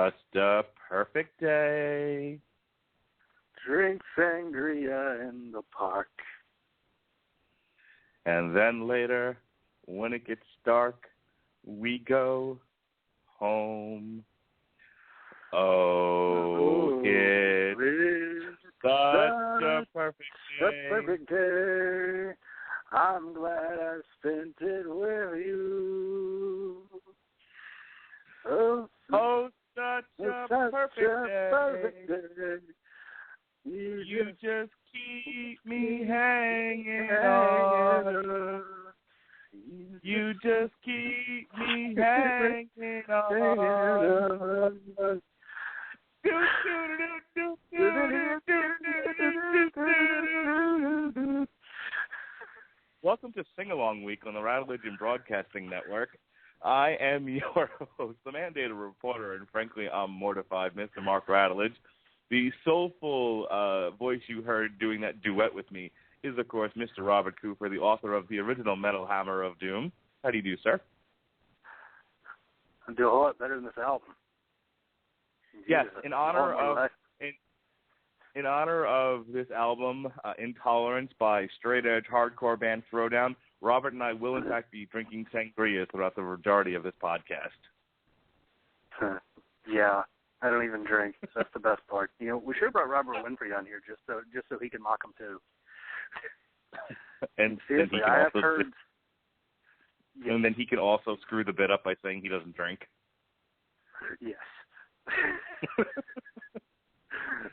just a perfect day. Drink sangria in the park. And then later, when it gets dark, we go home. Oh, it's such a perfect day. I'm glad I spent it with you. Oh, such a perfect day. You just keep me hanging on. You just keep me hanging on. Welcome to Sing Along Week on the Radulich Broadcasting Network. I am your host, the mandated reporter, and frankly, I'm mortified, Mr. Mark Radulich. The soulful voice you heard doing that duet with me is, of course, Mr. Robert Cooper, the author of the original Metal Hammer of Doom. How do you do, sir? I do a lot better than this album. Yes, in honor of this album, Intolerance by straight-edge hardcore band Throwdown, Robert and I will, in fact, be drinking sangria throughout the majority of this podcast. Yeah, I don't even drink. That's the best part. You know, we should have brought Robert Winfrey on here just so he can mock him too. And seriously, I have heard. And then he can also screw the bit up by saying he doesn't drink. Yes.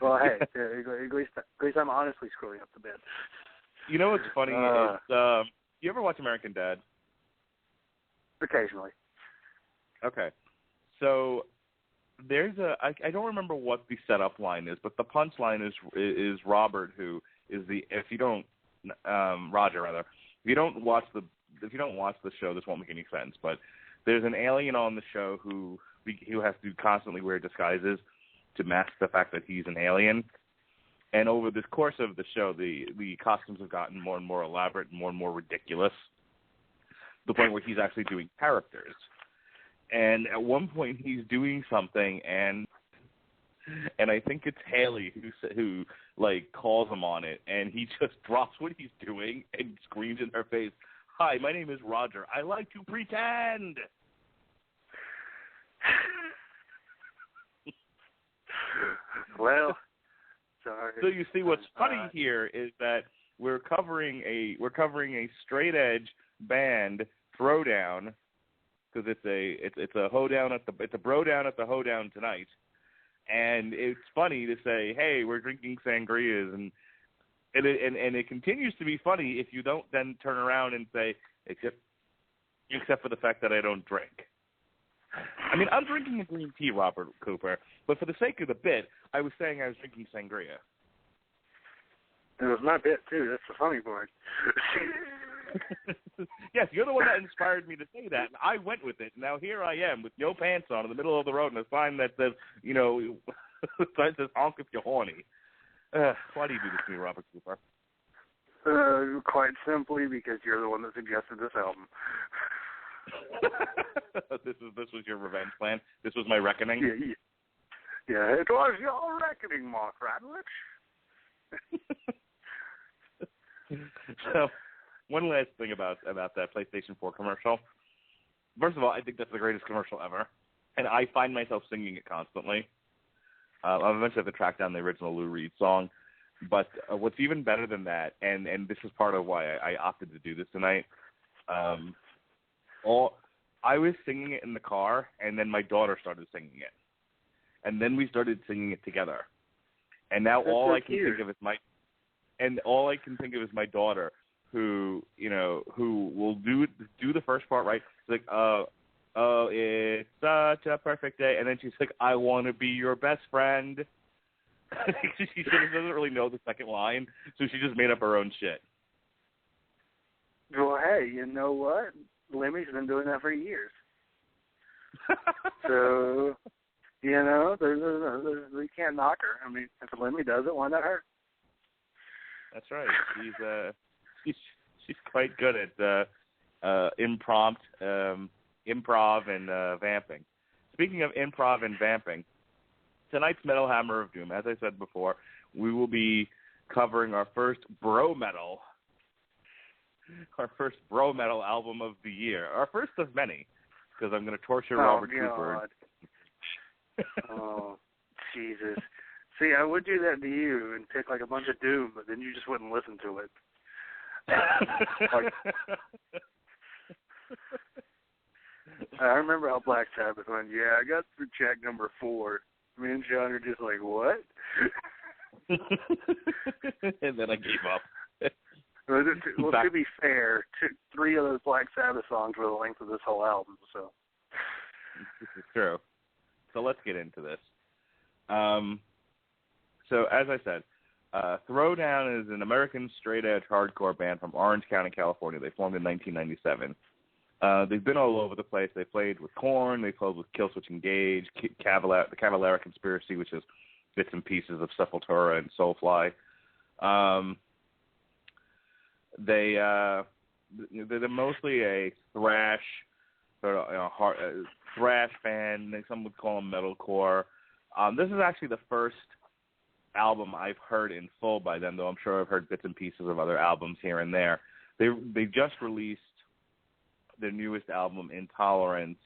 Well, hey, at least I'm honestly screwing up the bit. You know what's funny is, you ever watch American Dad? Occasionally. Okay. So there's I don't remember what the setup line is, but the punchline is Robert, who is Roger rather. If you don't watch the show, this won't make any sense. But there's an alien on the show who has to constantly wear disguises to mask the fact that he's an alien. And over this course of the show, the costumes have gotten more and more elaborate and more ridiculous, to the point where he's actually doing characters. And at one point, he's doing something, and I think it's Haley who calls him on it, and he just drops what he's doing and screams in her face, "Hi, my name is Roger. I like to pretend." Well, sorry. So you see, what's funny here is that we're covering a straight edge band, Throwdown, because it's a hoedown it's a bro down at the hoedown tonight, and it's funny to say, hey, we're drinking sangrias, and it continues to be funny if you don't then turn around and say, except for the fact that I don't drink. I mean, I'm drinking a green tea, Robert Cooper, but for the sake of the bit, I was saying I was drinking sangria. It was my bit, too. That's the funny part. Yes, you're the one that inspired me to say that, and I went with it. Now here I am with no pants on in the middle of the road and a sign that says, sign says, honk if you're horny. Why do you do this to me, Robert Cooper? Quite simply because you're the one that suggested this album. This was your revenge plan? This was my reckoning? Yeah, it was your reckoning, Mark Radulich. So, one last thing about that PlayStation 4 commercial. First of all, I think that's the greatest commercial ever, and I find myself singing it constantly. I'll eventually have to track down the original Lou Reed song, but what's even better than that, and this is part of why I opted to do this tonight, I was singing it in the car, and then my daughter started singing it. And then we started singing it together. And now all I can think of is my daughter, who will do the first part right. She's like, oh, it's such a perfect day. And then she's like, I want to be your best friend. She doesn't really know the second line, so she just made up her own shit. Well, hey, you know what? Lemmy's been doing that for years. So, we can't knock her. I mean, if Lemmy does it, why not her? That's right. She's quite good at improv and vamping. Speaking of improv and vamping, tonight's Metal Hammer of Doom, as I said before, we will be covering our first bro metal album of the year. Our first of many, because I'm going to torture Robert Cooper. Oh, Jesus. See, I would do that to you and pick like a bunch of Doom, but then you just wouldn't listen to it. I remember how Black Sabbath went, yeah, I got through track number 4. Me and Sean are just like, what? And then I gave up. Well, to be fair, 3 of those Black Sabbath songs were the length of this whole album, so. This is true. So let's get into this. So as I said, Throwdown is an American straight-edge hardcore band from Orange County, California. They formed in 1997. They've been all over the place. They played with Korn. They played with Killswitch Engage, the Cavalera Conspiracy, which is bits and pieces of Sepultura and Soulfly. They're mostly a thrash sort of thrash band. Some would call them metalcore. This is actually the first album I've heard in full by them, though I'm sure I've heard bits and pieces of other albums here and there. They just released their newest album, Intolerance,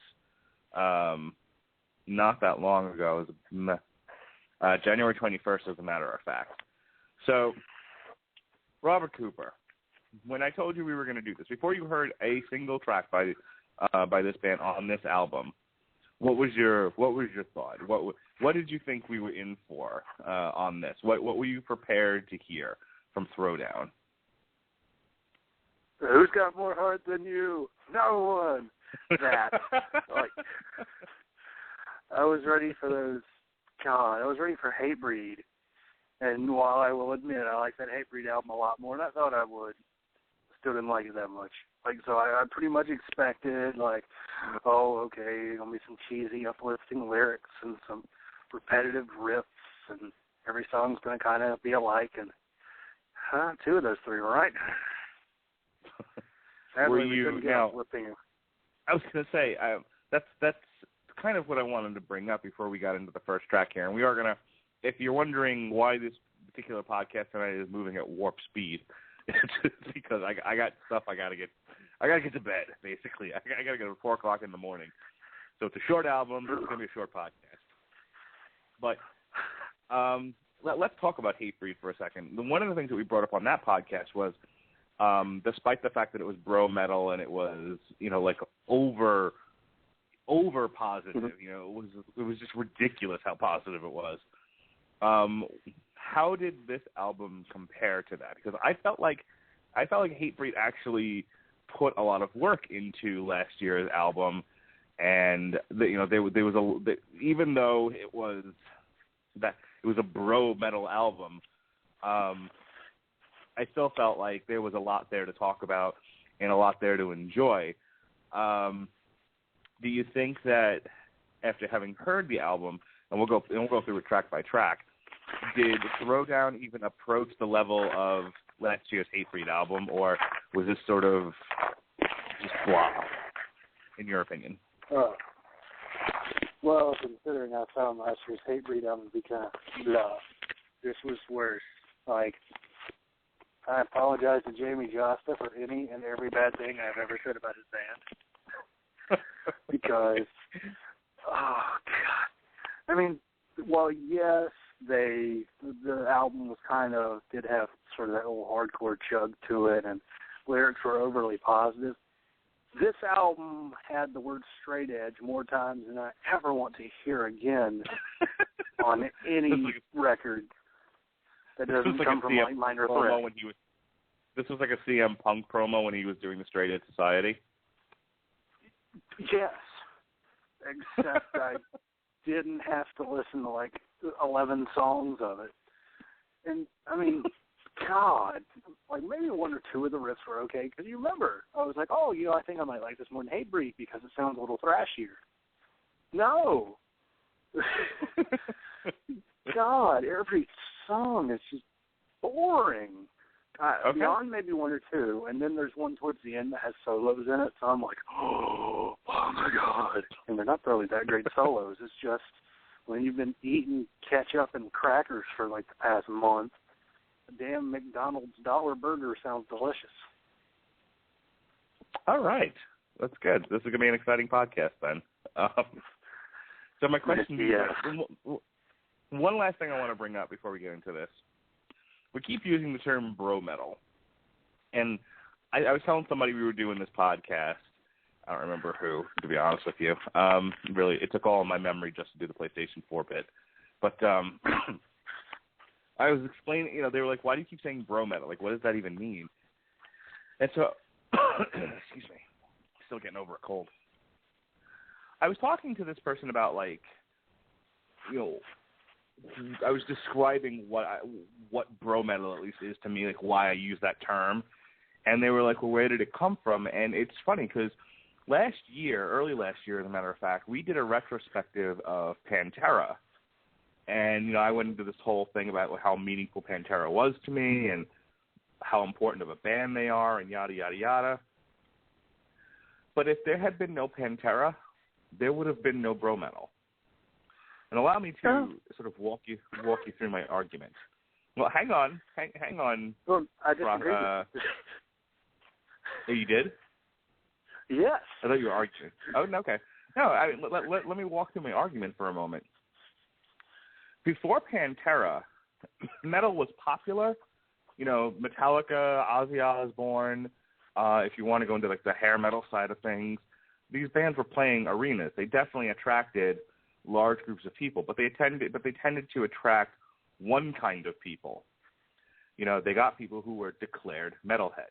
not that long ago. It was January 21st, as a matter of fact. So, Robert Cooper, when I told you we were going to do this, before you heard a single track by this band on this album, what was your thought? What did you think we were in for on this? What were you prepared to hear from Throwdown? Who's got more heart than you? No one. That. I was ready for those. God, I was ready for Hatebreed. And while I will admit I like that Hatebreed album a lot more than I thought I would, still didn't like it that much. So I pretty much expected, okay, gonna be some cheesy, uplifting lyrics and some repetitive riffs, and every song's gonna kind of be alike. And 2 of those 3 were right. Were you now? I was going to say that's kind of what I wanted to bring up before we got into the first track here, and we are going to. If you're wondering why this particular podcast tonight is moving at warp speed, it's because I got stuff I got to get to bed. Basically, I got to go at 4:00 in the morning. So it's a short album. It's going to be a short podcast. But let's talk about Hatebreed for a second. One of the things that we brought up on that podcast was, despite the fact that it was bro metal and it was, over positive, it was just ridiculous how positive it was. How did this album compare to that? Because I felt like Hatebreed actually put a lot of work into last year's album, and there was even though it was a bro metal album, I still felt like there was a lot there to talk about and a lot there to enjoy. Do you think that after having heard the album, and we'll go through it track by track, did Throwdown even approach the level of last year's Hatebreed album, or was this sort of just blah, in your opinion? Well, considering I found last year's Hatebreed album to be kind of blah, this was worse. I apologize to Jamie Josta for any and every bad thing I've ever said about his band. Because, oh, God. I mean, well, yes, the album did have sort of that old hardcore chug to it, and lyrics were overly positive. This album had the word straight edge more times than I ever want to hear again on any record. That doesn't come from Minor Threat. This was like a CM Punk promo when he was doing the Straight Edge Society? Yes. Except I didn't have to listen to 11 songs of it. And, I mean, God, maybe 1 or 2 of the riffs were okay. Because you remember, I was like, I think I might like this more than Hatebreed because it sounds a little thrashier. No. God, every song is just boring. Okay. Beyond maybe 1 or 2, and then there's one towards the end that has solos in it, so I'm like, oh my God. And they're not really that great solos. It's just when you've been eating ketchup and crackers for like the past month. A damn McDonald's dollar burger sounds delicious. All right. That's good. This is going to be an exciting podcast then. So my question is, one last thing I want to bring up before we get into this. We keep using the term bro metal. And I was telling somebody we were doing this podcast. I don't remember who, to be honest with you. Really, it took all of my memory just to do the PlayStation 4 bit. But I was explaining, they were like, why do you keep saying bro metal? Like, what does that even mean? And so, excuse me, still getting over a cold. I was talking to this person about, like, I was describing what bro metal at least is to me, like why I use that term. And they were like, well, where did it come from? And it's funny because early last year, as a matter of fact, we did a retrospective of Pantera. And, I went into this whole thing about how meaningful Pantera was to me and how important of a band they are and yada, yada, yada. But if there had been no Pantera, there would have been no bro metal. And allow me to sort of walk you through my argument. Well, hang on. Well, I disagree. Oh, you did? Yes. I thought you were arguing. Oh, no, okay. No, let me walk through my argument for a moment. Before Pantera, metal was popular. Metallica, Ozzy Osbourne. If you want to go into like the hair metal side of things, these bands were playing arenas. They definitely attracted large groups of people, but they tended to attract one kind of people. They got people who were declared metalheads.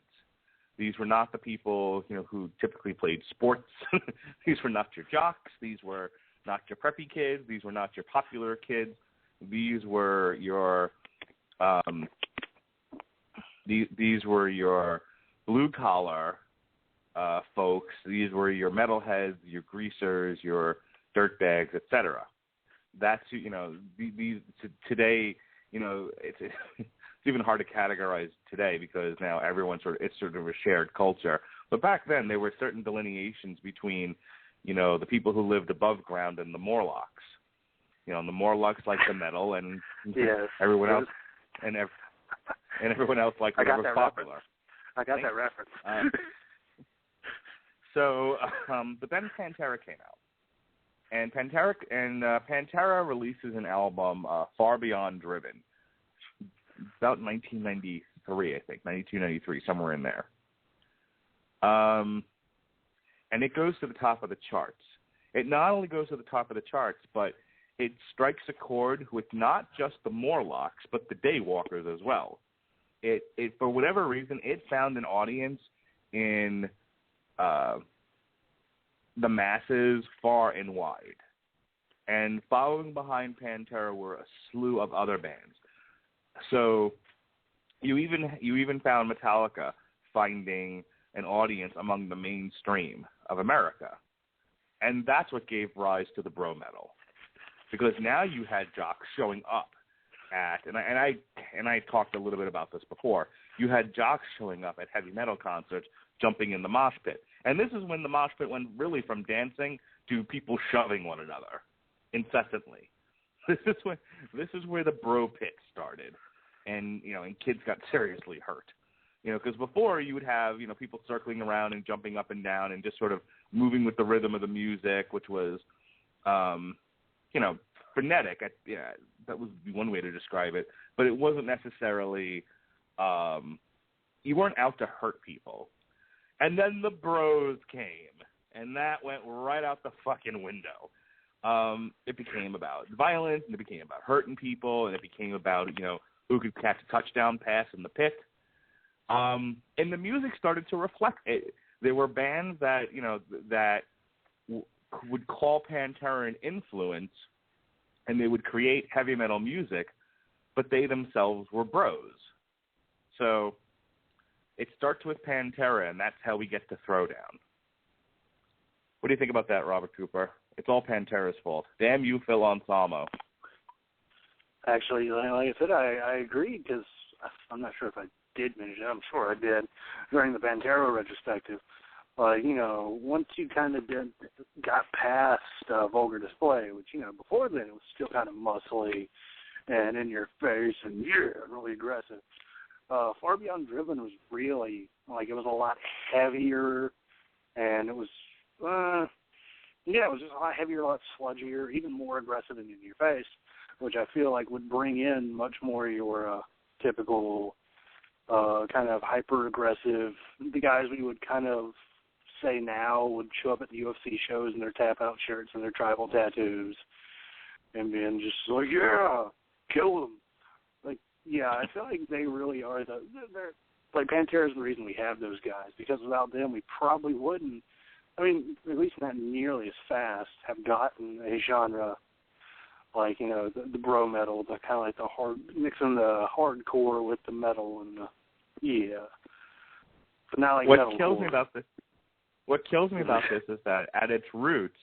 These were not the people, who typically played sports. These were not your jocks. These were not your preppy kids. These were not your popular kids. These were your these were your blue collar folks. These were your metalheads, your greasers, your dirtbags, etc. That's these today. It's even hard to categorize today because now it's sort of a shared culture. But back then there were certain delineations between the people who lived above ground and the Morlocks. The Morlocks liked the metal, and yes, everyone else, and everyone else liked whatever was popular. I got that reference. But then Pantera came out, and Pantera releases an album, Far Beyond Driven, about 1993, I think, 92, 93, somewhere in there. And it goes to the top of the charts. It not only goes to the top of the charts, but it strikes a chord with not just the Morlocks, but the Daywalkers as well. It for whatever reason, it found an audience in the masses far and wide. And following behind Pantera were a slew of other bands. So you even found Metallica finding an audience among the mainstream of America. And that's what gave rise to the bro metal. Because now you had jocks showing up at, and I talked a little bit about this before, you had jocks showing up at heavy metal concerts, jumping in the mosh pit. And this is when the mosh pit went really from dancing to people shoving one another incessantly. This is where the bro pit started. And, and kids got seriously hurt. Because before you would have, people circling around and jumping up and down and just sort of moving with the rhythm of the music, which was, frenetic. That was one way to describe it. But it wasn't necessarily, you weren't out to hurt people. And then the bros came, and that went right out the fucking window. It became about violence, and it became about hurting people, and it became about, who could catch a touchdown pass in the pit. And the music started to reflect it. There were bands that, that would call Pantera an influence, and they would create heavy metal music, but they themselves were bros. So it starts with Pantera, and that's how we get to Throwdown. What do you think about that, Robert Cooper? It's all Pantera's fault. Damn you, Phil Anselmo. Actually, like I said, I agree, because I'm not sure if I did mention it. I'm sure I did during the Pantera retrospective. Like, you know, once you kind of got past Vulgar Display, which, you know, before then it was still kind of muscly and in your face and, really aggressive. Far Beyond Driven was really, like, it was a lot heavier, and it was, it was just a lot heavier, a lot sludgier, even more aggressive and in your face, which I feel like would bring in much more your typical kind of hyper-aggressive, the guys we would kind of say now would show up at the UFC shows in their tap-out shirts and their tribal tattoos and being just like, yeah, kill them. Like, yeah, I feel like they really are they're like Pantera is the reason we have those guys, because without them we probably wouldn't, I mean, at least not nearly as fast, have gotten a genre like, you know, the bro metal, the kind of like the hard, mixing the hardcore with the metal and but not like metalcore. What kills me about this is that at its roots,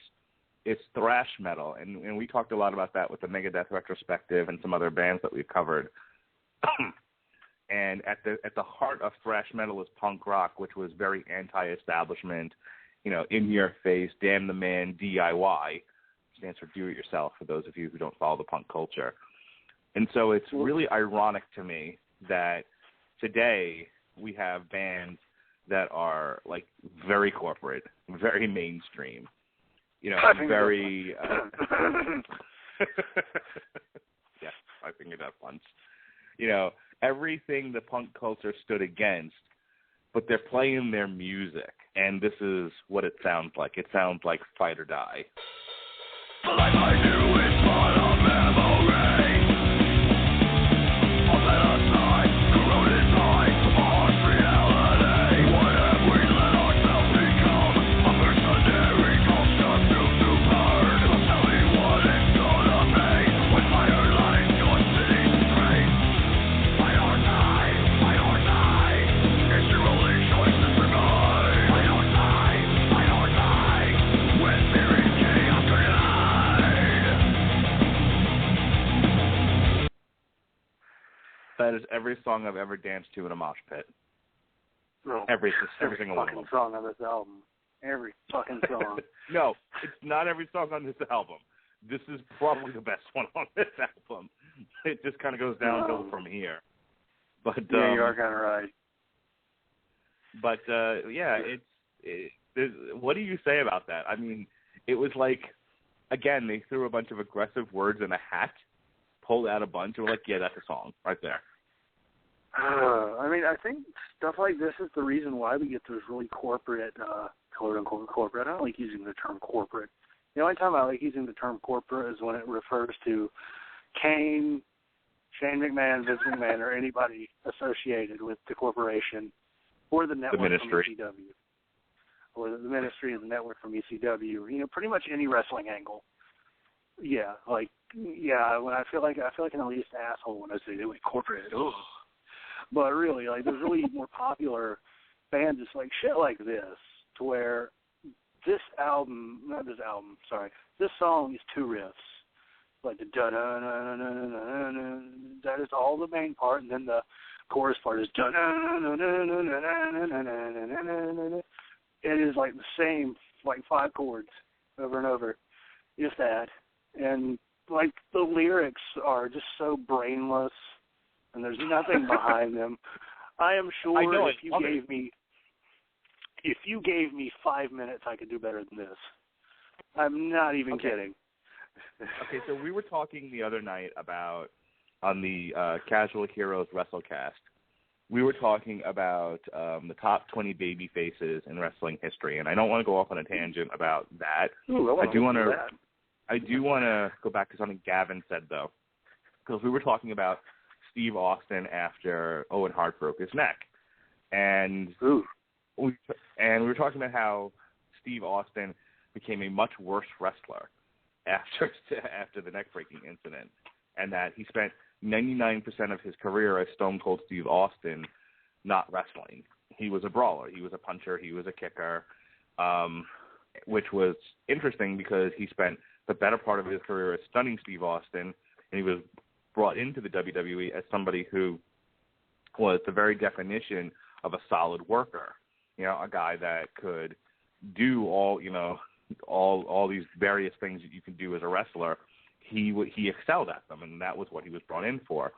it's thrash metal, and we talked a lot about that with the Megadeth retrospective and some other bands that we've covered. And at the heart of thrash metal is punk rock, which was very anti-establishment, you know, in your face, damn the man, DIY, stands for do it yourself for those of you who don't follow the punk culture. And so it's really ironic to me that today we have bands that are like very corporate, very mainstream, you know, very yes, I fingered that once. You know, everything the punk culture stood against, but they're playing their music, and this is what it sounds like. It sounds like Fight or Die. The life I knew is but a memory. All that aside, corroded by a harsh reality. What have we let ourselves become? A mercenary construct to burn. Tell me what it's gonna be when fire lights your city's streets. Fight or die, fight or die. It's your only choice to survive. Fight or die, fight or die. When fear is chaos creates. That is every song I've ever danced to in a mosh pit. No, every single one of fucking them. song on this album. Every fucking song. No, it's not every song on this album. This is probably the best one on this album. It just kind of goes downhill from here. But yeah, you are kind of right. But what do you say about that? I mean, it was like, again, they threw a bunch of aggressive words in a hat, pulled out a bunch, and were like, yeah, that's a song right there. I mean, I think stuff like this is the reason why we get those really corporate, quote-unquote corporate. I don't like using the term corporate. The only time I like using the term corporate is when it refers to Kane, Shane McMahon, Vince McMahon, or anybody associated with the corporation or the network from ECW. Or the ministry and the network from ECW. You know, pretty much any wrestling angle. Yeah, like, yeah, when I feel like an elitist asshole when I say they went corporate. Ugh. But really, like, there's really more popular bands just like shit like this, to where this song is two riffs. Like the da-da-na-na-na-na-na, that is all the main part, and then the chorus part is da-da-na-na-na-na-na-na-na-na-na-na. It is like the same, like 5 chords over and over, if that. And, like, the lyrics are just so brainless, and there's nothing behind them. I am sure if you gave me 5 minutes, I could do better than this. I'm not even kidding. Okay, so we were talking the other night about, on the Casual Heroes WrestleCast, we were talking about the top 20 baby faces in wrestling history, and I don't want to go off on a tangent about that. Ooh, I do want to go back to something Gavin said, though, because we were talking about Steve Austin after Owen Hart broke his neck, and we were talking about how Steve Austin became a much worse wrestler after the neck-breaking incident, and that he spent 99% of his career as Stone Cold Steve Austin not wrestling. He was a brawler. He was a puncher. He was a kicker, which was interesting because he spent the better part of his career as Stunning Steve Austin, and he was brought into the WWE as somebody who was the very definition of a solid worker. a guy that could do all these various things that you can do as a wrestler. He excelled at them, and that was what he was brought in for.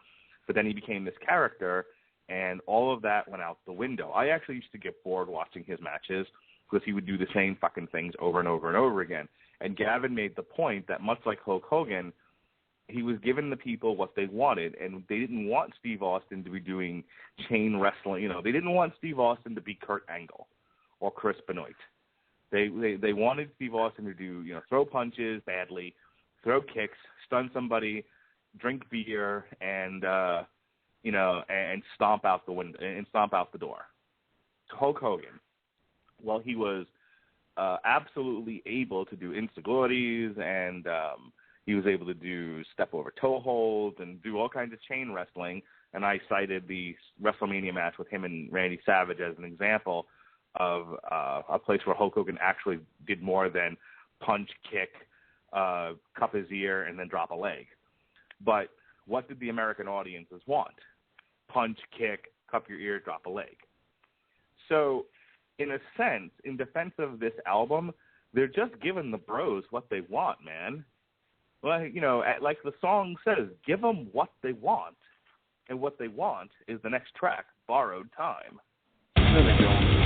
But then he became this character, and all of that went out the window. I actually used to get bored watching his matches because he would do the same fucking things over and over and over again. And Gavin made the point that much like Hulk Hogan, he was giving the people what they wanted, and they didn't want Steve Austin to be doing chain wrestling. They didn't want Steve Austin to be Kurt Angle or Chris Benoit. They wanted Steve Austin to do, throw punches badly, throw kicks, stun somebody, drink beer, and and stomp out the window and stomp out the door. Hulk Hogan, well, he was absolutely able to do instagliorities, and he was able to do step over toe holds and do all kinds of chain wrestling. And I cited the WrestleMania match with him and Randy Savage as an example of a place where Hulk Hogan actually did more than punch, kick, cup his ear, and then drop a leg. But what did the American audiences want? Punch, kick, cup your ear, drop a leg. So, in a sense, in defense of this album, they're just giving the bros what they want, man. Like, like the song says, give them what they want. And what they want is the next track, Borrowed Time. Really don't.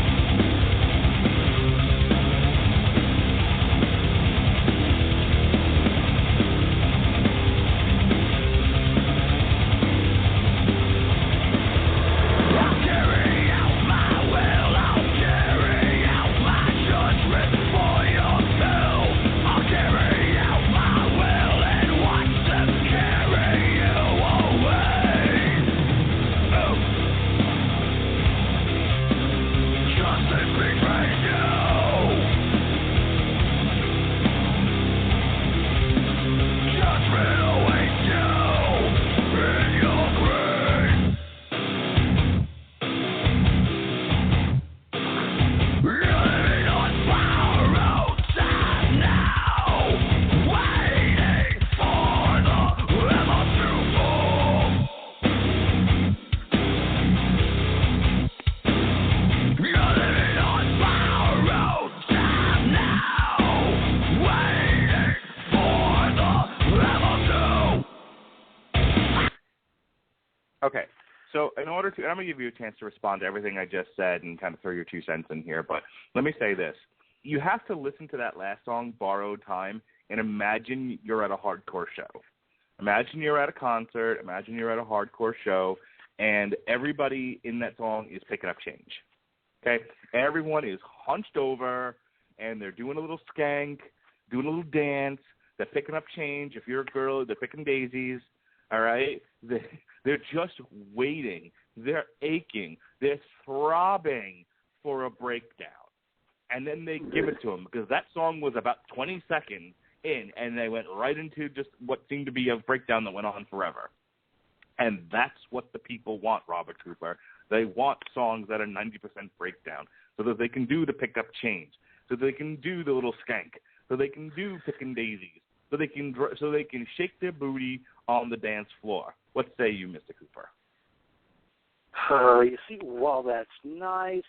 Okay, so in order to, and I'm going to give you a chance to respond to everything I just said and kind of throw your 2 cents in here, but let me say this. You have to listen to that last song, Borrowed Time, and imagine you're at a hardcore show. Imagine you're at a concert, imagine you're at a hardcore show, and everybody in that song is picking up change. Okay? Everyone is hunched over, and they're doing a little skank, doing a little dance, they're picking up change. If you're a girl, they're picking daisies, all right? They're just waiting. They're aching. They're throbbing for a breakdown. And then they give it to them because that song was about 20 seconds in, and they went right into just what seemed to be a breakdown that went on forever. And that's what the people want, Robert Cooper. They want songs that are 90% breakdown so that they can do the pick-up change, so they can do the little skank, so they can do picking daisies, so they can shake their booty on the dance floor. What say you, Mr. Cooper? You see, while that's nice,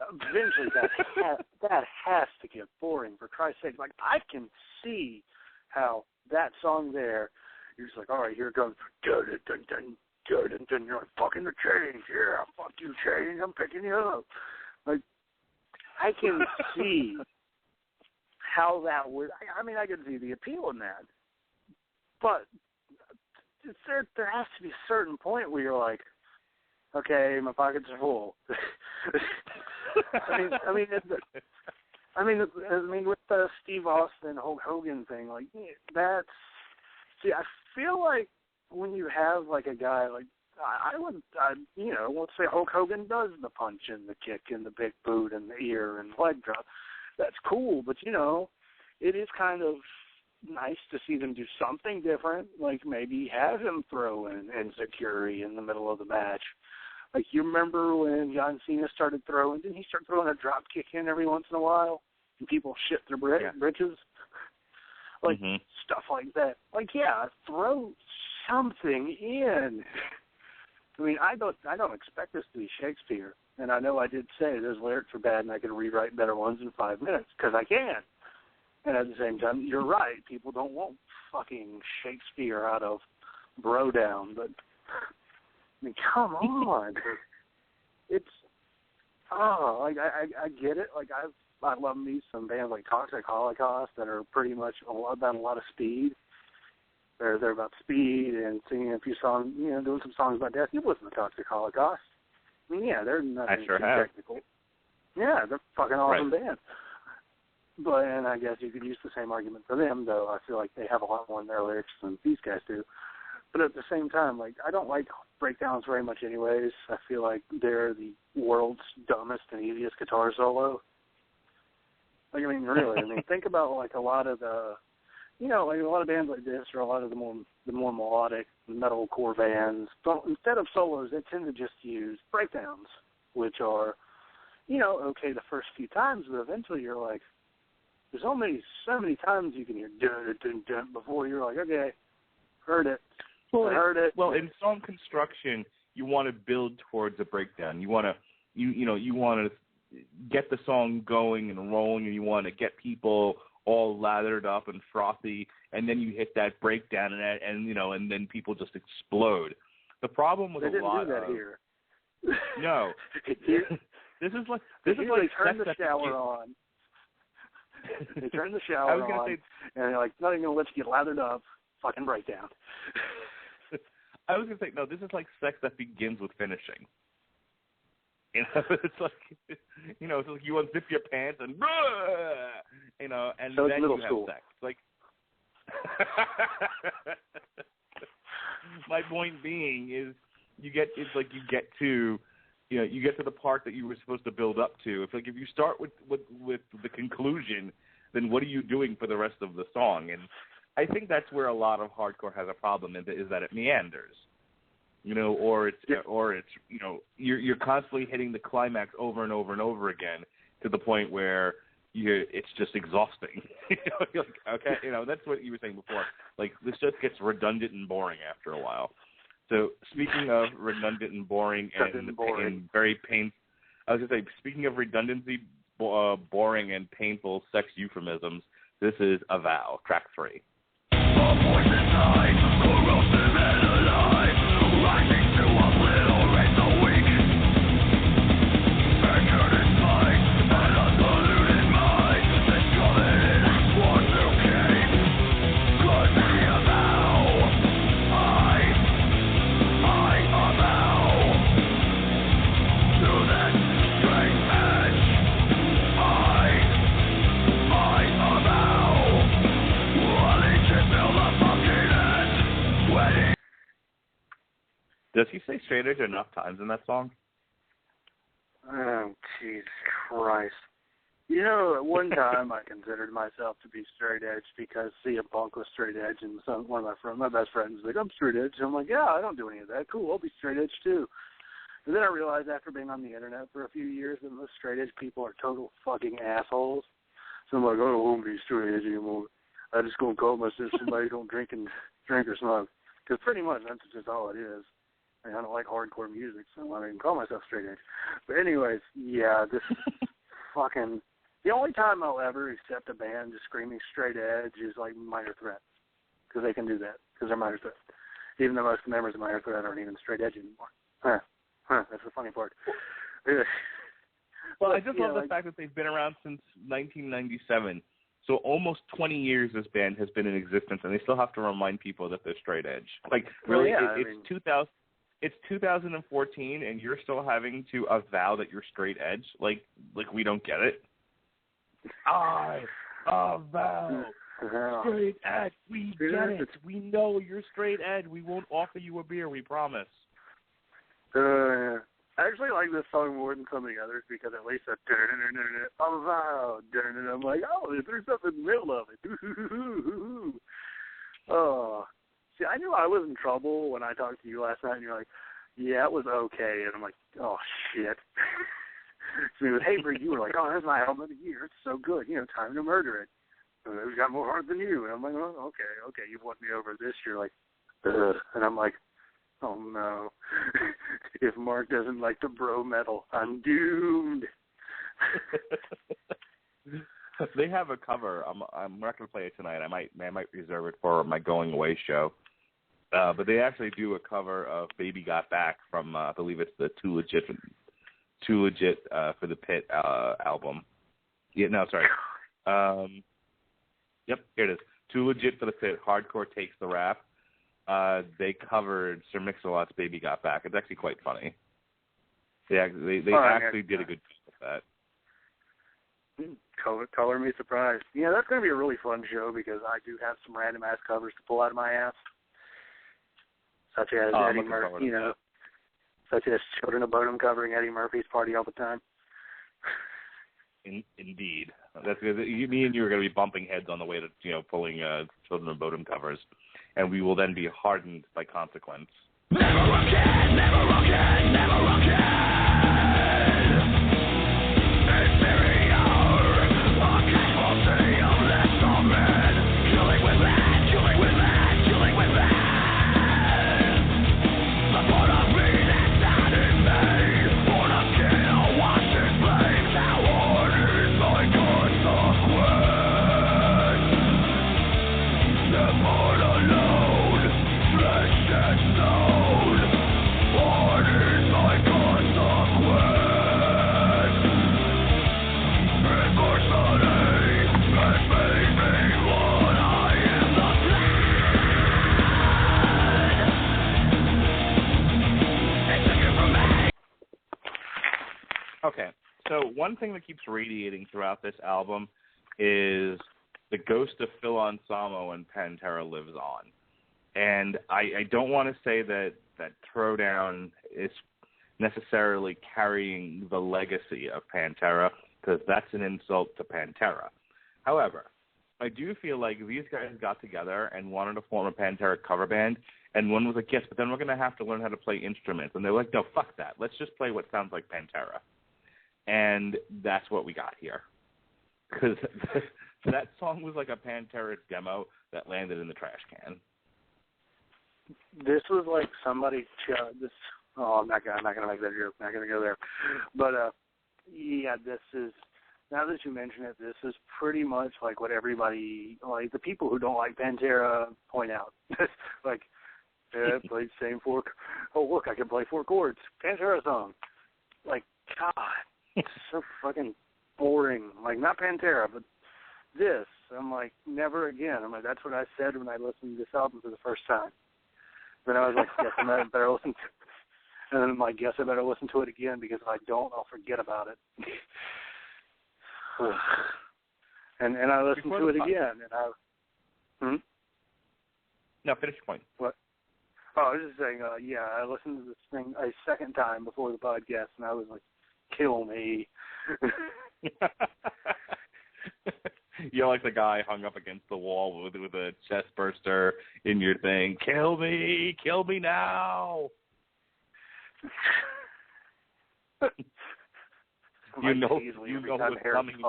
eventually that has to get boring, for Christ's sake. Like, I can see how that song there, you're just like, all right, here it goes. You're like, fucking the change. Yeah, fuck you, change. I'm picking you up. Like, I can see how that would, I mean, I can see the appeal in that. But there has to be a certain point where you're like, okay, my pockets are full. I mean, with the Steve Austin Hulk Hogan thing, like that's. See, I feel like when you have like a guy like let's say Hulk Hogan does the punch and the kick and the big boot and the ear and leg drop. That's cool, but it is kind of nice to see them do something different, like maybe have him throw in Insecurity in the middle of the match. Like, you remember when John Cena started throwing, didn't he start throwing a drop kick in every once in a while? And people shit their britches? Like, stuff like that. Like, yeah, throw something in. I mean, I don't expect this to be Shakespeare. And I know I did say those lyrics are bad and I can rewrite better ones in 5 minutes, because I can. And at the same time, you're right. People don't want fucking Shakespeare out of Throwdown, but I mean, come on. It's like I get it. Like I love me some bands like Toxic Holocaust that are pretty much about a lot of speed. They're about speed and singing a few songs, doing some songs about death. You've listened to Toxic Holocaust. I mean, yeah, they're nothing too technical. Yeah, they're fucking awesome band. But, and I guess you could use the same argument for them, though I feel like they have a lot more in their lyrics than these guys do. But at the same time, like, I don't like breakdowns very much anyways. I feel like they're the world's dumbest and easiest guitar solo. Like, I mean, really, think about, like, a lot of the, like a lot of bands like this, or a lot of the more melodic metalcore bands, instead of solos, they tend to just use breakdowns, which are, okay the first few times, but eventually you're like, there's so many times you can hear dun dun dun before you're like, okay, heard it. I heard it. Well, in song construction, you want to build towards a breakdown. You want to, you want to get the song going and rolling, and you want to get people all lathered up and frothy, and then you hit that breakdown, and then people just explode. The problem with they a lot do that here. No, this is like they turn the shower on. They turn the shower on, and they're like, not even gonna let you get lathered up. Fucking breakdown. I was gonna say, no, this is like sex that begins with finishing. It's like, it's like you unzip your pants and, and so then you have school. sex. Like, my point being is, you get to the part that you were supposed to build up to. It's like if you start with the conclusion, then what are you doing for the rest of the song? And I think that's where a lot of hardcore has a problem, is that it meanders, or it's you're constantly hitting the climax over and over and over again to the point where it's just exhausting. You're like, okay, that's what you were saying before. Like, this just gets redundant and boring after a while. So speaking of redundant and boring and very painful, I was going to say, speaking of redundancy, boring and painful sex euphemisms, this is A Vow, track 3. A poison night, corrosive and alive, rising to obliterate the weak. Anchored in spite, an unpolluted mind, that's coveted in sworn to keep. Could be a vow, I avow, to that straight edge, I avow. Does he say straight edge enough times in that song? Oh, Jesus Christ. At one time I considered myself to be straight edge because CM Punk was straight edge, and one of my best friends was like, I'm straight edge. And I'm like, yeah, I don't do any of that. Cool, I'll be straight edge too. And then I realized after being on the internet for a few years that most straight edge people are total fucking assholes. So I'm like, I don't want to be straight edge anymore. I just gonna call myself somebody who don't drink or smoke. Because pretty much that's just all it is. I don't like hardcore music, so I can call myself straight edge. But anyways, yeah, this fucking... The only time I'll ever accept a band just screaming straight edge is like Minor Threat. Because they can do that, because they're Minor Threat. Even though most of the members of Minor Threat aren't even straight edge anymore. That's the funny part. Well, I just love the fact that they've been around since 1997. So almost 20 years this band has been in existence, and they still have to remind people that they're straight edge. Like, really, it's 2014, and you're still having to avow that you're straight edge? Like we don't get it? I avow straight edge. We get it. We know you're straight edge. We won't offer you a beer, we promise. I actually like this song more than some of the others because at least avow. I'm like, oh, there's something in the middle of it. Oh. See, I knew I was in trouble when I talked to you last night, and you're like, yeah, it was okay. And I'm like, oh, shit. So he was, hey, Bree, you were like, oh, that's my album of the year. It's so good. Time to murder it. And we got more heart than you. And I'm like, oh, okay, you've won me over this. You're like, ugh. And I'm like, Oh no. If Mark doesn't like the bro metal, I'm doomed. They have a cover. I'm not going to play it tonight. I might reserve it for my going away show. But they actually do a cover of "Baby Got Back" from I believe it's the Too Legit for the Pit album. Yeah, no, sorry. Yep, here it is. Too Legit for the Pit. Hardcore Takes the Rap. They covered Sir Mix-a-Lot's "Baby Got Back." It's actually quite funny. They actually did a good job with that. Color me surprised. Yeah, that's going to be a really fun show because I do have some random ass covers to pull out of my ass, such as Eddie Murphy, such as Children of Bodom covering Eddie Murphy's "Party All the Time." Indeed, that's because me and you are going to be bumping heads on the way to pulling Children of Bodom covers, and we will then be hardened by consequence. Never again, never again, never again. Okay, so one thing that keeps radiating throughout this album is the ghost of Phil Anselmo and Pantera lives on. And I don't want to say that Throwdown is necessarily carrying the legacy of Pantera, because that's an insult to Pantera. However, I do feel like these guys got together and wanted to form a Pantera cover band, and one was like, yes, but then we're going to have to learn how to play instruments. And they're like, no, fuck that. Let's just play what sounds like Pantera. And that's what we got here. Because that song was like a Pantera demo that landed in the trash can. This was like somebody. I'm not gonna make that joke. Not gonna go there. But yeah, this is. Now that you mention it, this is pretty much like what everybody, like the people who don't like Pantera, point out. Like, yeah, I played the same four. Oh, look, I can play 4 chords. Pantera song. Like, God, it's so fucking boring. Like, not Pantera, but this. I'm like, never again. I'm like, that's what I said when I listened to this album for the first time. Then I was like, yes, I better listen to it. And then I'm like, yes, I better listen to it again, because if I don't, I'll forget about it. and I listened to it again, and I... No, finish your point. What? Oh, I was just saying, yeah, I listened to this thing a second time before the podcast, and I was like, kill me. You're like the guy hung up against the wall with a chest burster in your thing. Kill me now. You know what's coming.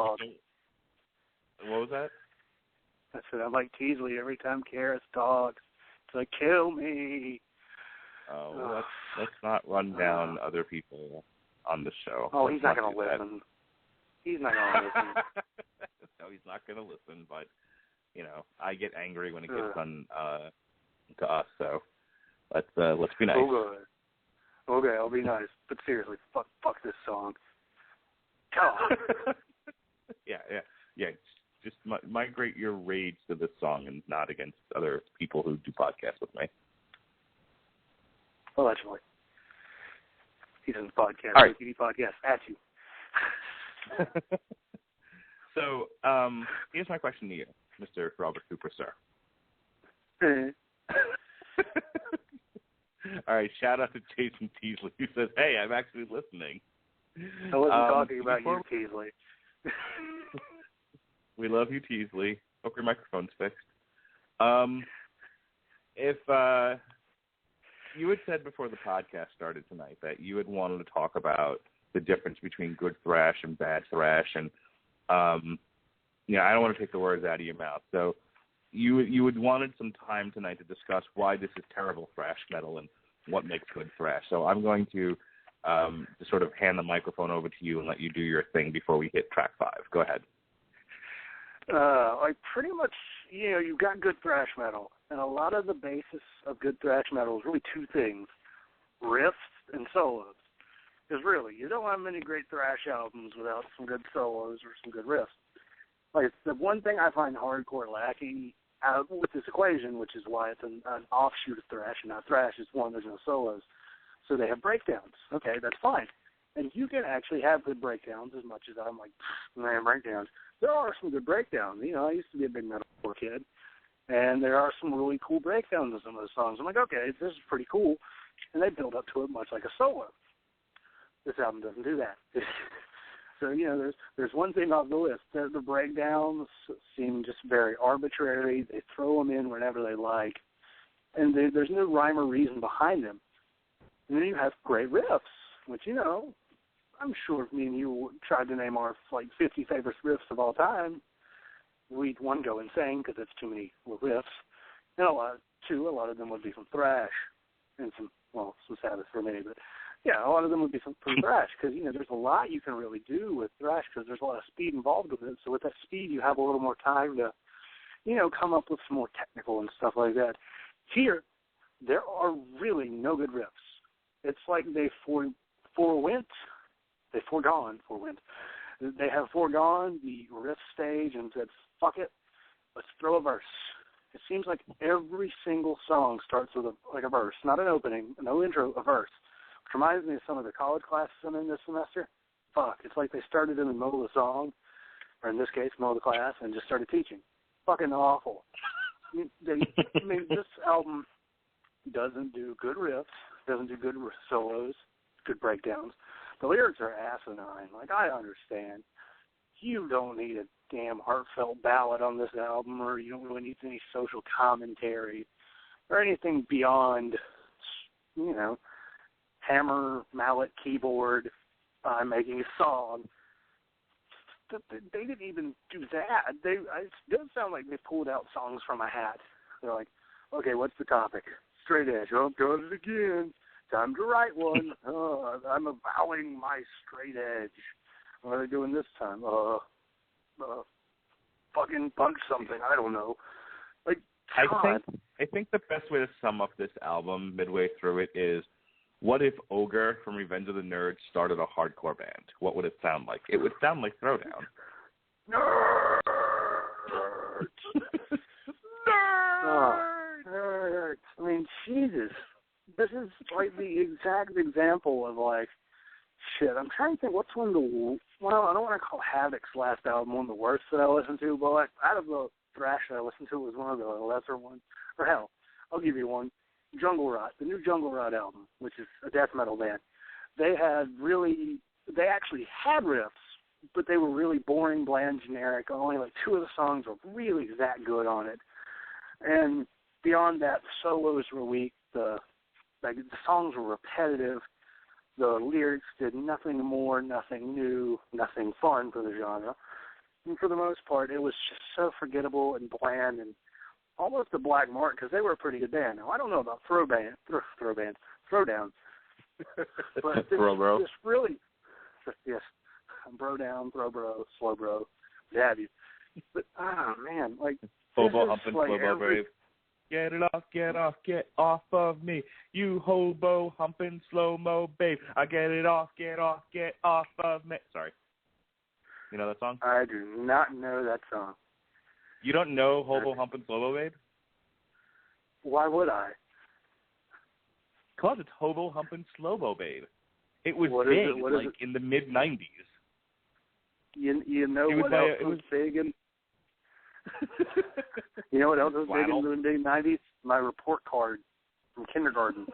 What was that? I said, I'm like Teasley every time Karis talks. It's like, kill me. Oh, well, let's not run down other people on the show. Oh, he's not going to listen. He's not going to listen. No, he's not going to listen, but, I get angry when it gets done to us, so let's be nice. Okay, I'll be nice. But seriously, fuck this song. God. Yeah. Just migrate your rage to this song and not against other people who do podcasts with me. Allegedly. He doesn't podcast. All right. He podcasts at you. So, here's my question to you, Mr. Robert Cooper, sir. All right, shout out to Jason Teasley, who says, hey, I'm actually listening. I wasn't talking about you, Teasley. We love you, Teasley. Hope your microphone's fixed. If you had said before the podcast started tonight that you had wanted to talk about the difference between good thrash and bad thrash, and I don't want to take the words out of your mouth. So you had wanted some time tonight to discuss why this is terrible thrash metal and what makes good thrash. So I'm going to just sort of hand the microphone over to you and let you do your thing before we hit track 5. Go ahead. Like pretty much, you've got good thrash metal, and a lot of the basis of good thrash metal is really two things: riffs and solos. Because really, you don't have many great thrash albums without some good solos or some good riffs. Like, the one thing I find hardcore lacking with this equation, which is why it's an offshoot of thrash and not thrash, is one, there's no solos. So they have breakdowns. Okay, that's fine. And you can actually have good breakdowns, as much as I'm like, man, breakdowns. There are some good breakdowns. I used to be a big metalcore kid, and there are some really cool breakdowns in some of the songs. I'm like, okay, this is pretty cool. And they build up to it much like a solo. This album doesn't do that. So, there's one thing off the list. The breakdowns seem just very arbitrary. They throw them in whenever they like. And there's no rhyme or reason behind them. And then you have great riffs, which, I'm sure if me and you tried to name our, 50 favorite riffs of all time, we'd, one, go insane because it's too many riffs. And a lot of them would be some thrash and some Sabbath for me, but yeah, a lot of them would be some thrash because, there's a lot you can really do with thrash because there's a lot of speed involved with it. So with that speed, you have a little more time to, come up with some more technical and stuff like that. Here, there are really no good riffs. It's like they have foregone the riff stage and said, fuck it, let's throw a verse. It seems like every single song starts with a verse, not an opening, no intro, a verse. Which reminds me of some of the college classes I'm in this semester. It's like they started in the middle of the song, or in this case, middle of the class, and just started teaching. Fucking awful. This album doesn't do good riffs, doesn't do good solos, good breakdowns. The lyrics are asinine. I understand. You don't need a damn heartfelt ballad on this album, or you don't really need any social commentary, or anything beyond, hammer, mallet, keyboard, making a song. They didn't even do that. It does sound like they pulled out songs from a hat. They're like, okay, what's the topic? Straight edge. Oh, got it again. Time to write one. I'm avowing my straight edge. What are they doing this time? Fucking punch something. I don't know. I think the best way to sum up this album midway through it is, what if Ogre from Revenge of the Nerds started a hardcore band? What would it sound like? It would sound like Throwdown. Nerds! Nerds! I mean, Jesus. This is the exact example of shit. I'm trying to think what's one of the, I don't want to call Havoc's last album one of the worst that I listened to, but out of the thrash that I listened to, it was one of the lesser ones. Or hell, I'll give you one. Jungle Rot, the new Jungle Rot album, which is a death metal band. They actually had riffs, but they were really boring, bland, generic. Only 2 of the songs were really that good on it. And beyond that, the solos were weak. The songs were repetitive. The lyrics did nothing more, nothing new, nothing fun for the genre. And for the most part, it was just so forgettable and bland and almost a black mark because they were a pretty good band. Now, I don't know about Throwdown. But this really, yes, Bro Down, Throw Bro, Slow Bro, what have you. But, man, Hobo humping slow-mo babe. Get off of me. You hobo humping slow-mo babe. I get off of me. Sorry. You know that song? I do not know that song. You don't know Hobo humping slow-mo babe? Why would I? Because it's Hobo humping slow-mo babe. It was what big, in the mid-90s. You know what else was big in... You know what else was big in the mid-90s? My report card from kindergarten.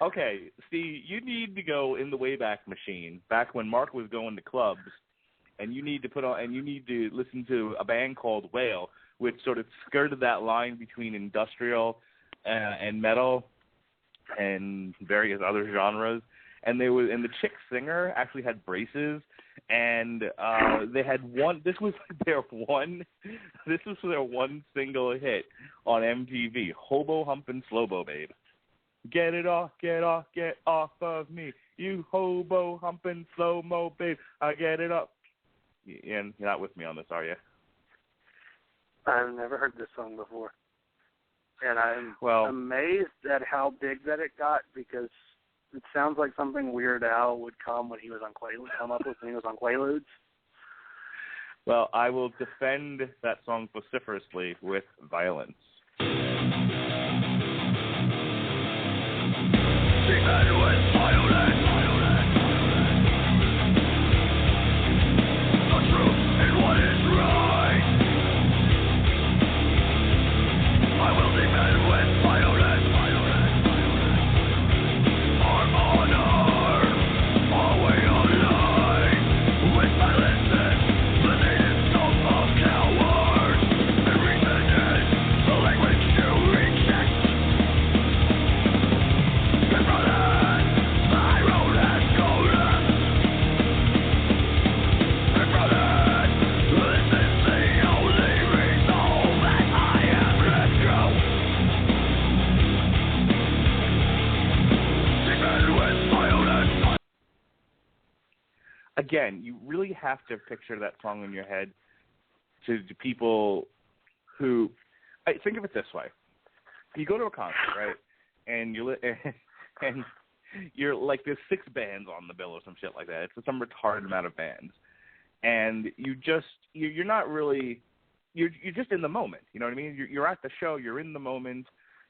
Okay, see, you need to go in the Wayback Machine, back when Mark was going to clubs, and you need to listen to a band called Whale, which sort of skirted that line between industrial and metal and various other genres. And the chick singer actually had braces, and they had one. This was their one single hit on MTV. Hobo humpin' Slowbo babe. Get it off, get off of me. You hobo humping slow-mo, babe. I get it up. And you're not with me on this, are you? I've never heard this song before. And I'm amazed at how big that it got, because it sounds like something Weird Al would come when he was on come up with when he was on Quaaludes. Well, I will defend that song vociferously with violence. Again, you really have to picture that song in your head to people who think of it this way. You go to a concert, right? And you're like, there's 6 bands on the bill or some shit like that. It's some retarded amount of bands. And you're not really, you're just in the moment. You know what I mean? You're at the show, you're in the moment,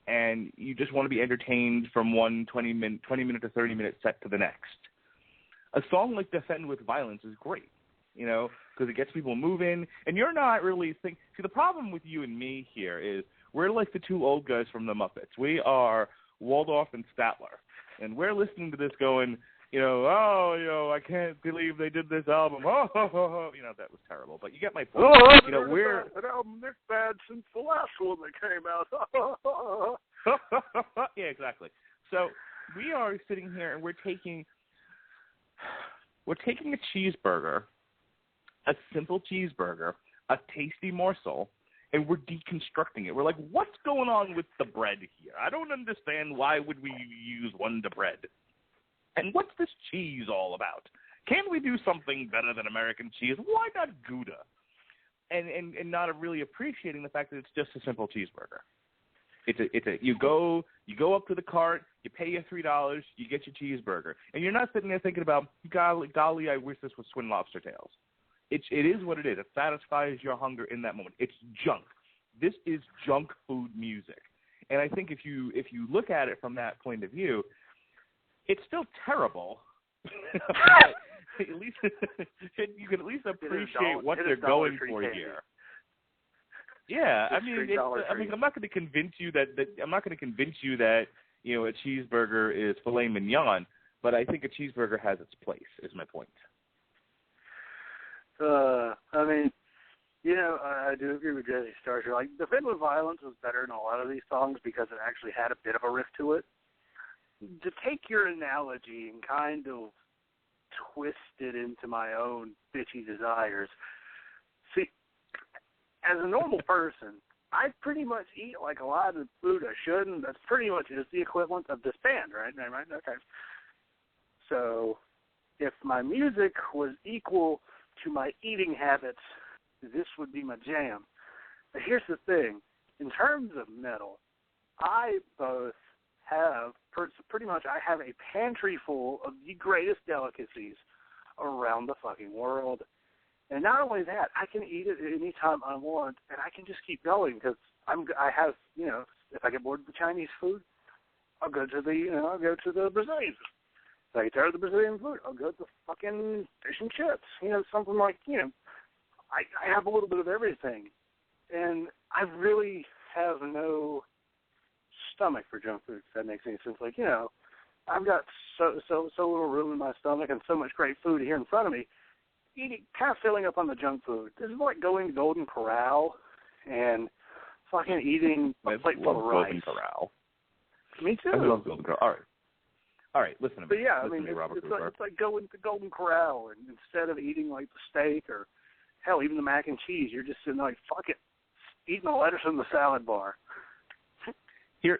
and you just want to be entertained from one 20-minute to 30-minute set to the next. A song like Defend with Violence is great, because it gets people moving, and you're not really See, the problem with you and me here is we're like the 2 old guys from the Muppets. We are Waldorf and Statler, and we're listening to this going, I can't believe they did this album. Oh, that was terrible, but you get my point. We're an album this bad since the last one that came out. Yeah, exactly. So we are sitting here and we're taking a cheeseburger, a simple cheeseburger, a tasty morsel, and we're deconstructing it. We're like, what's going on with the bread here? I don't understand. Why would we use Wonder Bread? And what's this cheese all about? Can we do something better than American cheese? Why not Gouda? And not really appreciating the fact that it's just a simple cheeseburger. You go up to the cart, you pay your $3, you get your cheeseburger, and you're not sitting there thinking about, golly, I wish this was twin lobster tails. It is what it is. It satisfies your hunger in that moment. It's junk. This is junk food music, and I think if you look at it from that point of view, it's still terrible. But at least you can at least appreciate what they're going for here. Yeah, I'm not going to convince you that a cheeseburger is filet mignon, but I think a cheeseburger has its place. Is my point. I do agree with Jesse Starcher. Like, Defend with Violence was better in a lot of these songs because it actually had a bit of a riff to it. To take your analogy and kind of twist it into my own bitchy desires, see, as a normal person, I pretty much eat like a lot of food I shouldn't. That's pretty much just the equivalent of this band, right? Okay. So, if my music was equal to my eating habits, this would be my jam. But here's the thing. In terms of metal, I both have, I have a pantry full of the greatest delicacies around the fucking world. And not only that, I can eat it any time I want, and I can just keep going because I have, if I get bored of the Chinese food, I'll go to the Brazilian food. If I get tired of the Brazilian food, I'll go to the fucking fish and chips. Something like, I have a little bit of everything. And I really have no stomach for junk food, if that makes any sense. Like, I've got so little room in my stomach and so much great food here in front of me. Kind of filling up on the junk food. This is like going to Golden Corral and fucking eating a plate full of rice. Golden Corral. Me too. I love Golden Corral. All right, listen to me. But yeah, it's like going to Golden Corral, and instead of eating like the steak or, hell, even the mac and cheese, you're just sitting like, fuck it, eating the lettuce from the salad bar.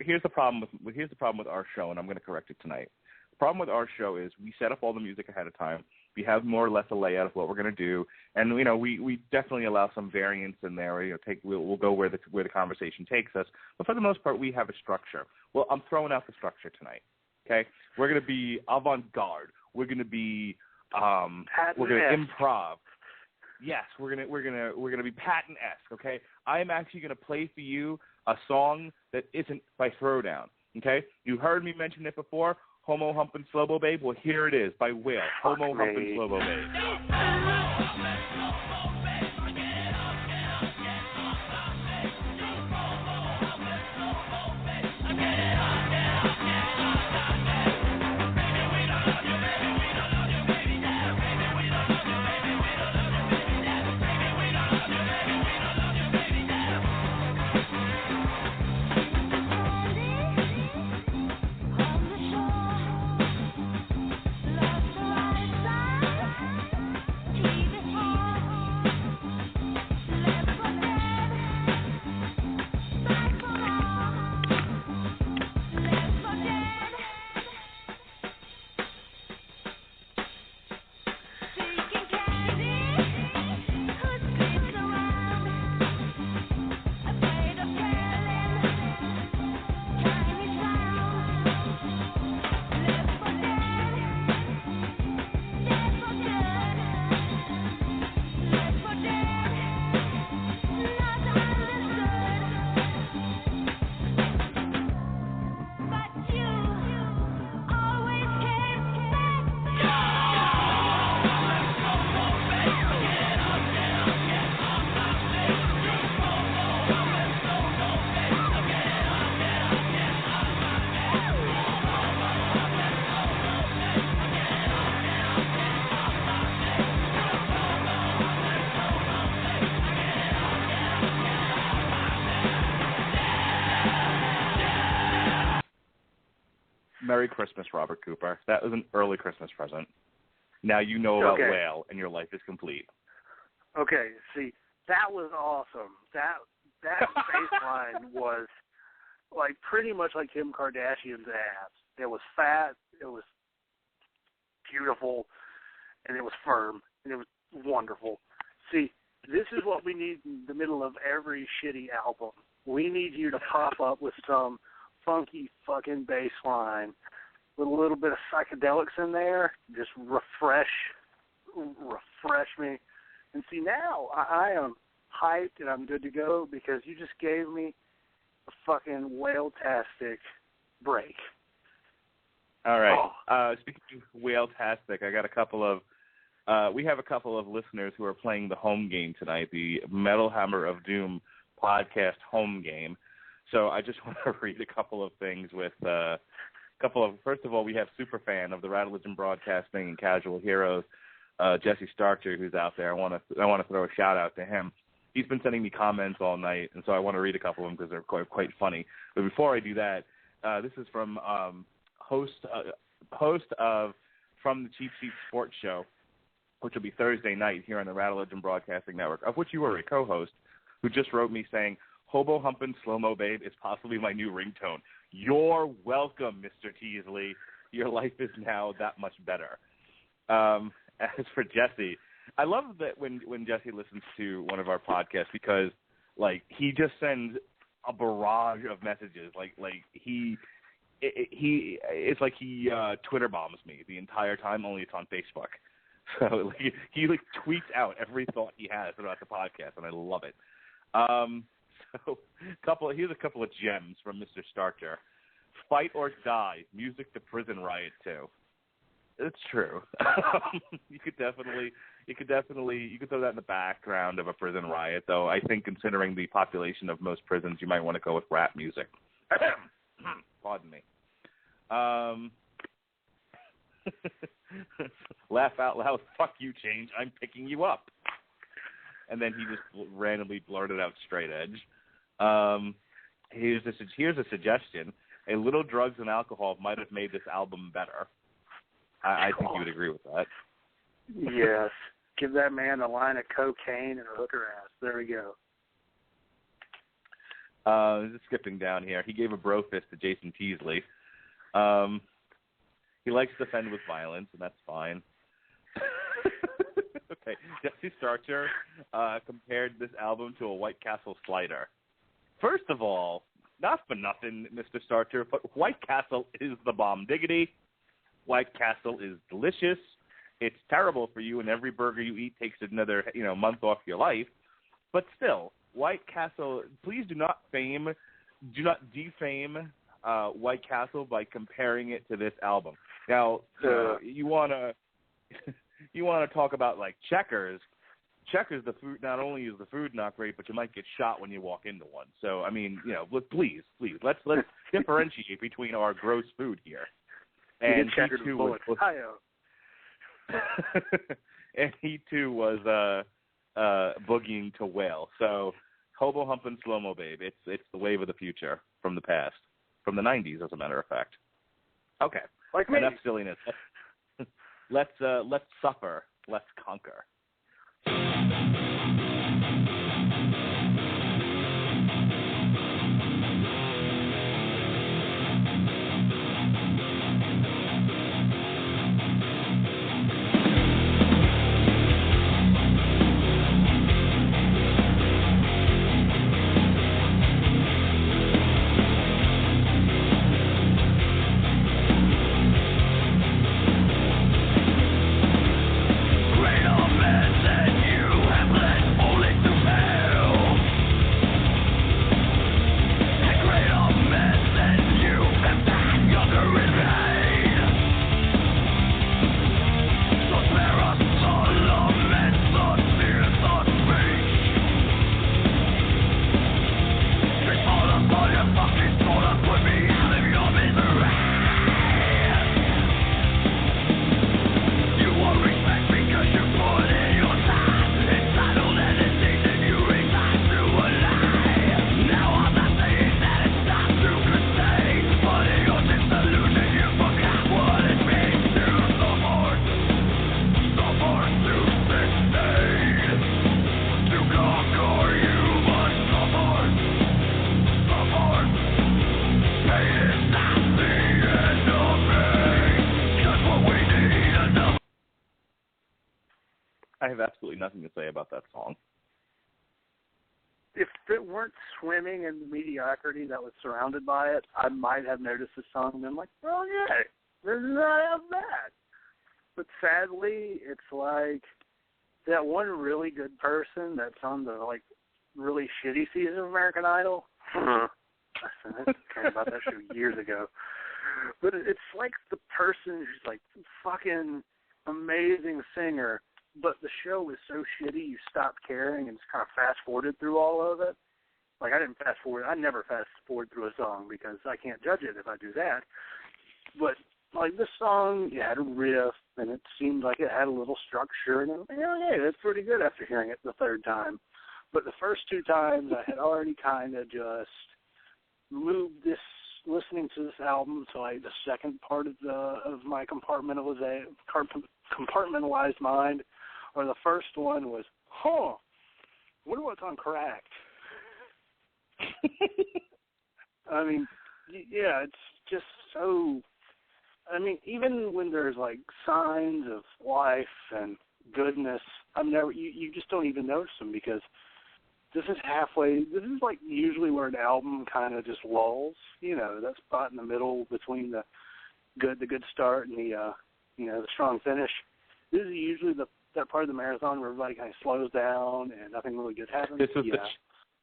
here's the problem with our show, and I'm going to correct it tonight. The problem with our show is we set up all the music ahead of time. We have more or less a layout of what we're going to do, and we definitely allow some variance in there. We'll go where the conversation takes us, but for the most part, we have a structure. Well, I'm throwing out the structure tonight. Okay, we're going to be avant-garde. We're going to be we're going to improv. Yes, we're gonna be Patton-esque. Okay, I am actually going to play for you a song that isn't by Throwdown. Okay, you heard me mention it before. Homo Humpin' Slobo Babe. Well, here it is by Will. Homo Humpin' Slobo Babe. Merry Christmas, Robert Cooper. That was an early Christmas present. Now you know about Whale, and your life is complete. Okay, see, that was awesome. That bass line was like pretty much like Kim Kardashian's ass. It was fat, it was beautiful, and it was firm, and it was wonderful. See, this is what we need in the middle of every shitty album. We need you to pop up with some funky fucking bass line with a little bit of psychedelics in there. Just refresh me. And see, now I am hyped and I'm good to go because you just gave me a fucking whale-tastic break. All right. Speaking of whale-tastic, I got a couple of we have a couple of listeners who are playing the home game tonight, the Metal Hammer of Doom podcast home game. So I just want to read a couple of things with first of all, we have Superfan of the Radulich and Broadcasting and Casual Heroes, Jesse Starcher, who's out there. I want to throw a shout out to him. He's been sending me comments all night, and so I want to read a couple of them because they're quite funny. But before I do that, this is from host of From the Cheap Seat Sports Show, which will be Thursday night here on the Radulich and Broadcasting Network, of which you were a co-host, who just wrote me saying, Hobo Humpin' Slow-Mo Babe is possibly my new ringtone. You're welcome, Mr. Teasley. Your life is now that much better. As for Jesse, I love that when Jesse listens to one of our podcasts because, like, he just sends a barrage of messages. It's like he Twitter bombs me the entire time, only it's on Facebook. So he tweets out every thought he has about the podcast, and I love it. So here's a couple of gems from Mr. Starcher. Fight or die, music to prison riot to. It's true. You could definitely throw that in the background of a prison riot, though. I think considering the population of most prisons, you might want to go with rap music. Pardon me. Laugh out loud. Fuck you, change. I'm picking you up. And then he just randomly blurted out straight edge. Here's a suggestion. A little drugs and alcohol might have made this album better. I think you would agree with that. Yes. Give that man a line of cocaine and a hooker ass. There we go. Just skipping down here. He gave a bro fist to Jason Teasley. He likes to defend with violence, and that's fine. Okay, Jesse Starcher compared this album to a White Castle slider. First of all, not for nothing, Mr. Starcher, but White Castle is the bomb diggity. White Castle is delicious. It's terrible for you, and every burger you eat takes another month off your life. But still, White Castle, please do not defame White Castle by comparing it to this album. Now, you want to talk about like Checkers. Checkers, the food, not only is the food not great, but you might get shot when you walk into one. So, I mean, please, let's differentiate between our gross food here. And he too was, and he too was boogieing to Whale. So, hobo humping slow-mo babe. It's the wave of the future from the past, from the 90s, as a matter of fact. Okay, like me. Enough silliness. Let's suffer. Let's conquer. I have absolutely nothing to say about that song. If it weren't swimming in the mediocrity that was surrounded by it, I might have noticed the song and been like, oh, yeah, this is not half bad. But sadly, it's like that one really good person that's on the, like, really shitty season of American Idol. I cared about that show years ago. But it's like the person who's, like, fucking amazing singer, but the show was so shitty you stopped caring and just kind of fast-forwarded through all of it. Like, I didn't fast-forward. I never fast-forward through a song because I can't judge it if I do that. But, like, this song, it had a riff, and it seemed like it had a little structure, and I was like, oh, yeah, that's pretty good after hearing it the third time. But the first two times, I had already kind of just moved this, listening to this album to, like, the second part of my compartmentalized mind. Or the first one was, wonder what's on Cracked. I mean, yeah, it's just so, I mean, even when there's, like, signs of life and goodness, you just don't even notice them because this is like usually where an album kind of just lulls, that spot in the middle between the good start and the strong finish. This is usually that part of the marathon where everybody kind of slows down and nothing really good happens.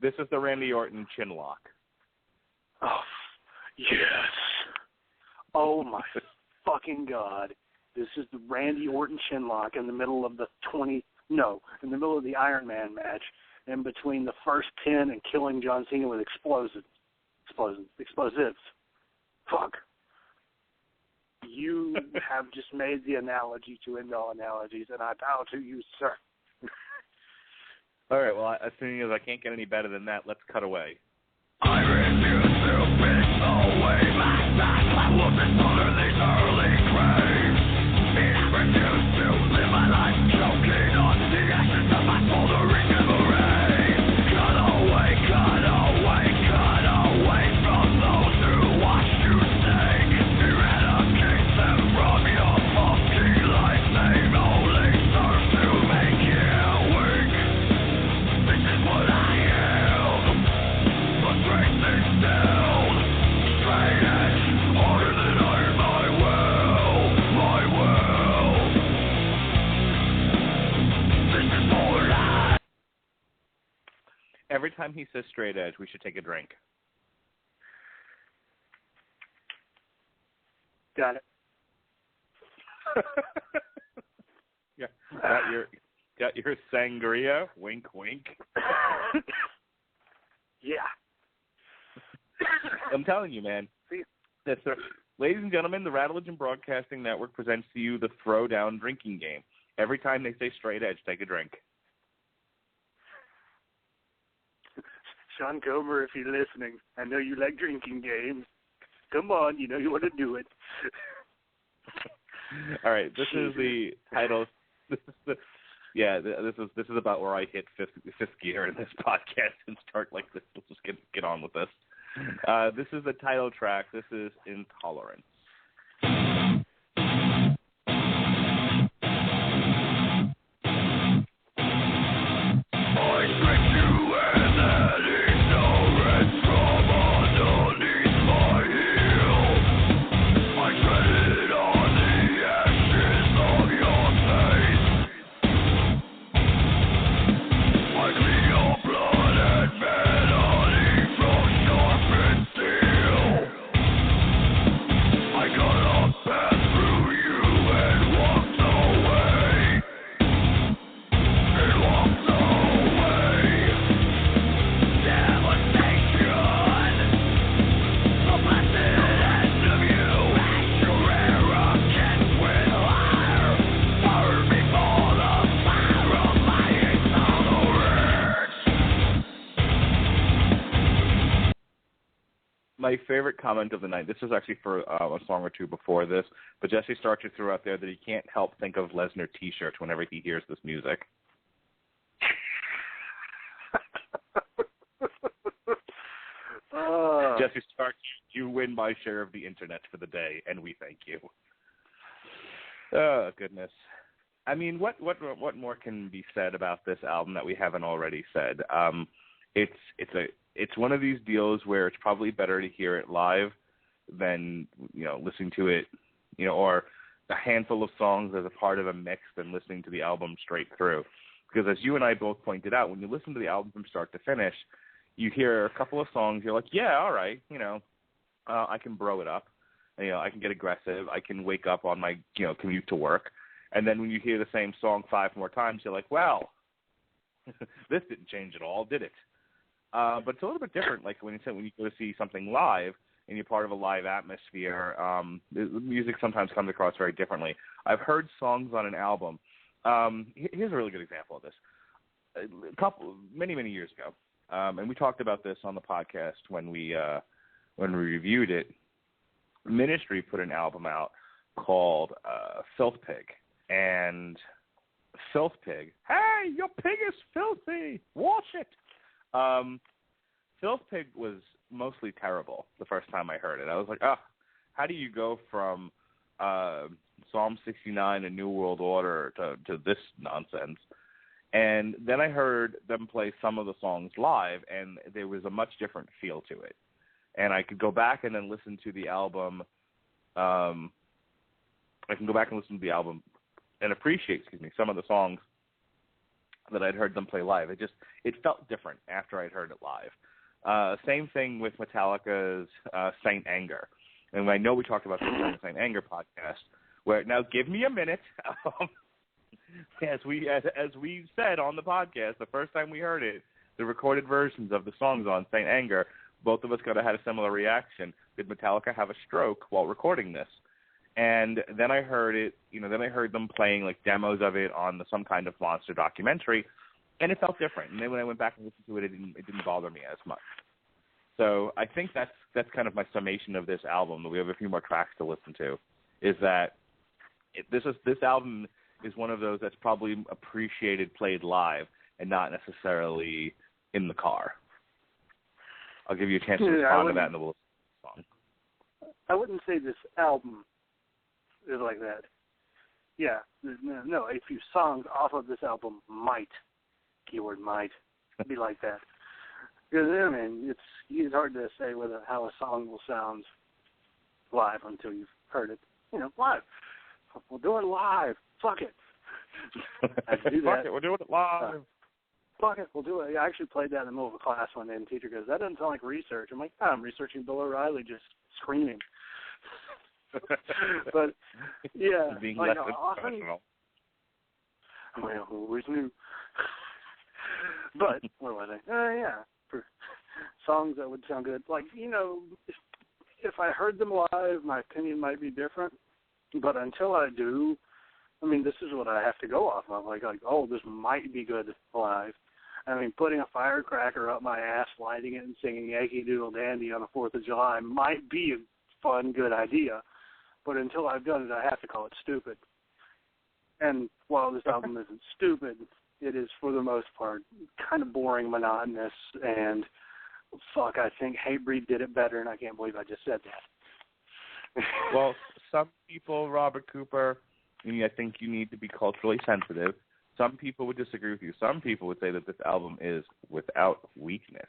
This is the Randy Orton chin lock. Oh, yes. Oh, my fucking God. This is the Randy Orton chin lock in the middle of the Iron Man match, in between the first pin and killing John Cena with explosives. Fuck. You have just made the analogy to end all analogies, and I bow to you, sir. All right, well, as soon as I can't get any better than that, let's cut away. I refuse to pick away my time. I will dishonor these early graves. I refuse to live my life choking on the ashes of my smoldering memories. Cut away, cut away, cut Every time he says straight edge, we should take a drink. Got it. Yeah. Got your sangria? Wink, wink. Yeah. I'm telling you, man. Ladies and gentlemen, the Radulich and Broadcasting Network presents to you the Throwdown drinking game. Every time they say straight edge, take a drink. Sean Comer, if you're listening, I know you like drinking games. Come on, you know you want to do it. All right, this is the title. This is about where I hit fifth gear in this podcast and start like this. Let's just get on with this. This is the title track. This is Intolerance. My favorite comment of the night, this is actually for a song or two before this, but Jesse Starcher threw out there that he can't help think of Lesnar t-shirts whenever he hears this music. Jesse Starcher, you win my share of the internet for the day, and we thank you. Oh, goodness. I mean, what more can be said about this album that we haven't already said? It's one of these deals where it's probably better to hear it live than, listening to it, or a handful of songs as a part of a mix than listening to the album straight through. Because as you and I both pointed out, when you listen to the album from start to finish, you hear a couple of songs, you're like, yeah, all right, I can bro it up. I can get aggressive. I can wake up on my, commute to work. And then when you hear the same song 5 more times, you're like, well, this didn't change at all, did it? But it's a little bit different, like when you go to see something live and you're part of a live atmosphere, the music sometimes comes across very differently. I've heard songs on an album. Here's a really good example of this. Many years ago, and we talked about this on the podcast when we reviewed it. Ministry put an album out called Filth Pig, and Filth Pig, hey, your pig is filthy, wash it. Filth Pig was mostly terrible the first time I heard it. I was like, how do you go from Psalm 69 and New World Order to this nonsense? And then I heard them play some of the songs live, and there was a much different feel to it. And I could go back and then listen to the album. And appreciate, some of the songs that I'd heard them play live. It felt different after I'd heard it live. Same thing with Metallica's Saint Anger. And I know we talked about this on the Saint Anger podcast, where, now give me a minute. As we said on the podcast, the first time we heard it, the recorded versions of the songs on Saint Anger, both of us had a similar reaction. Did Metallica have a stroke while recording this? And then I heard it, then I heard them playing like demos of it on some kind of monster documentary, and it felt different. And then when I went back and listened to it, it didn't bother me as much. So I think that's kind of my summation of this album. We have a few more tracks to listen to. Is that this album is one of those that's probably appreciated played live and not necessarily in the car. I'll give you a chance to respond to that in the song. I wouldn't say this album is like that. Yeah, no, a few songs off of this album might, keyword might, be like that. Because, it's hard to say how a song will sound live until you've heard it, live. We'll do it live. Fuck it. I can do that. Fuck it, we're doing it live. fuck it, we'll do it. I actually played that in the middle of a class one day, and the teacher goes, that doesn't sound like research. I'm like, I'm researching Bill O'Reilly just screaming. But, yeah. Being like, less professional. Well, always knew. But, what was I? Yeah. For songs that would sound good. Like, you know, if I heard them live, my opinion might be different. But until I do, I mean, this is what I have to go off of. Like, oh, this might be good live. I mean, putting a firecracker up my ass, lighting it, and singing Yankee Doodle Dandy on the 4th of July might be a fun, good idea. But until I've done it, I have to call it stupid. And while this album isn't stupid, it is, for the most part, kind of boring, monotonous, and fuck, I think Hatebreed did it better, and I can't believe I just said that. Well, some people, Robert Cooper, I think you need to be culturally sensitive. Some people would disagree with you. Some people would say that this album is without weakness.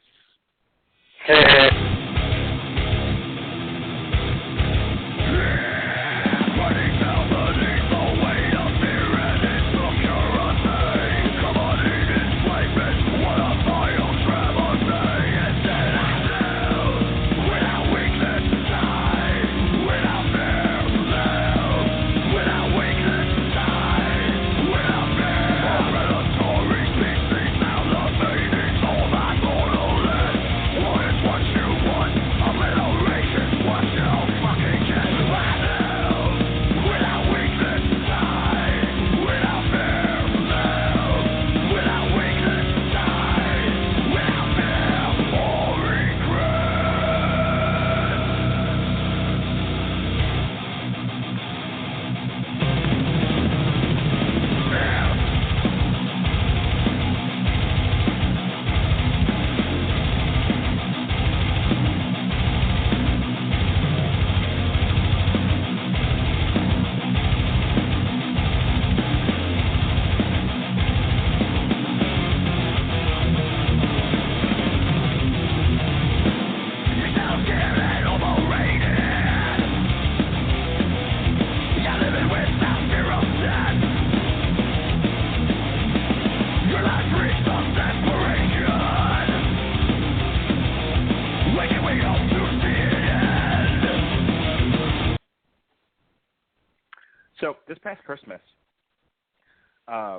So this past Christmas,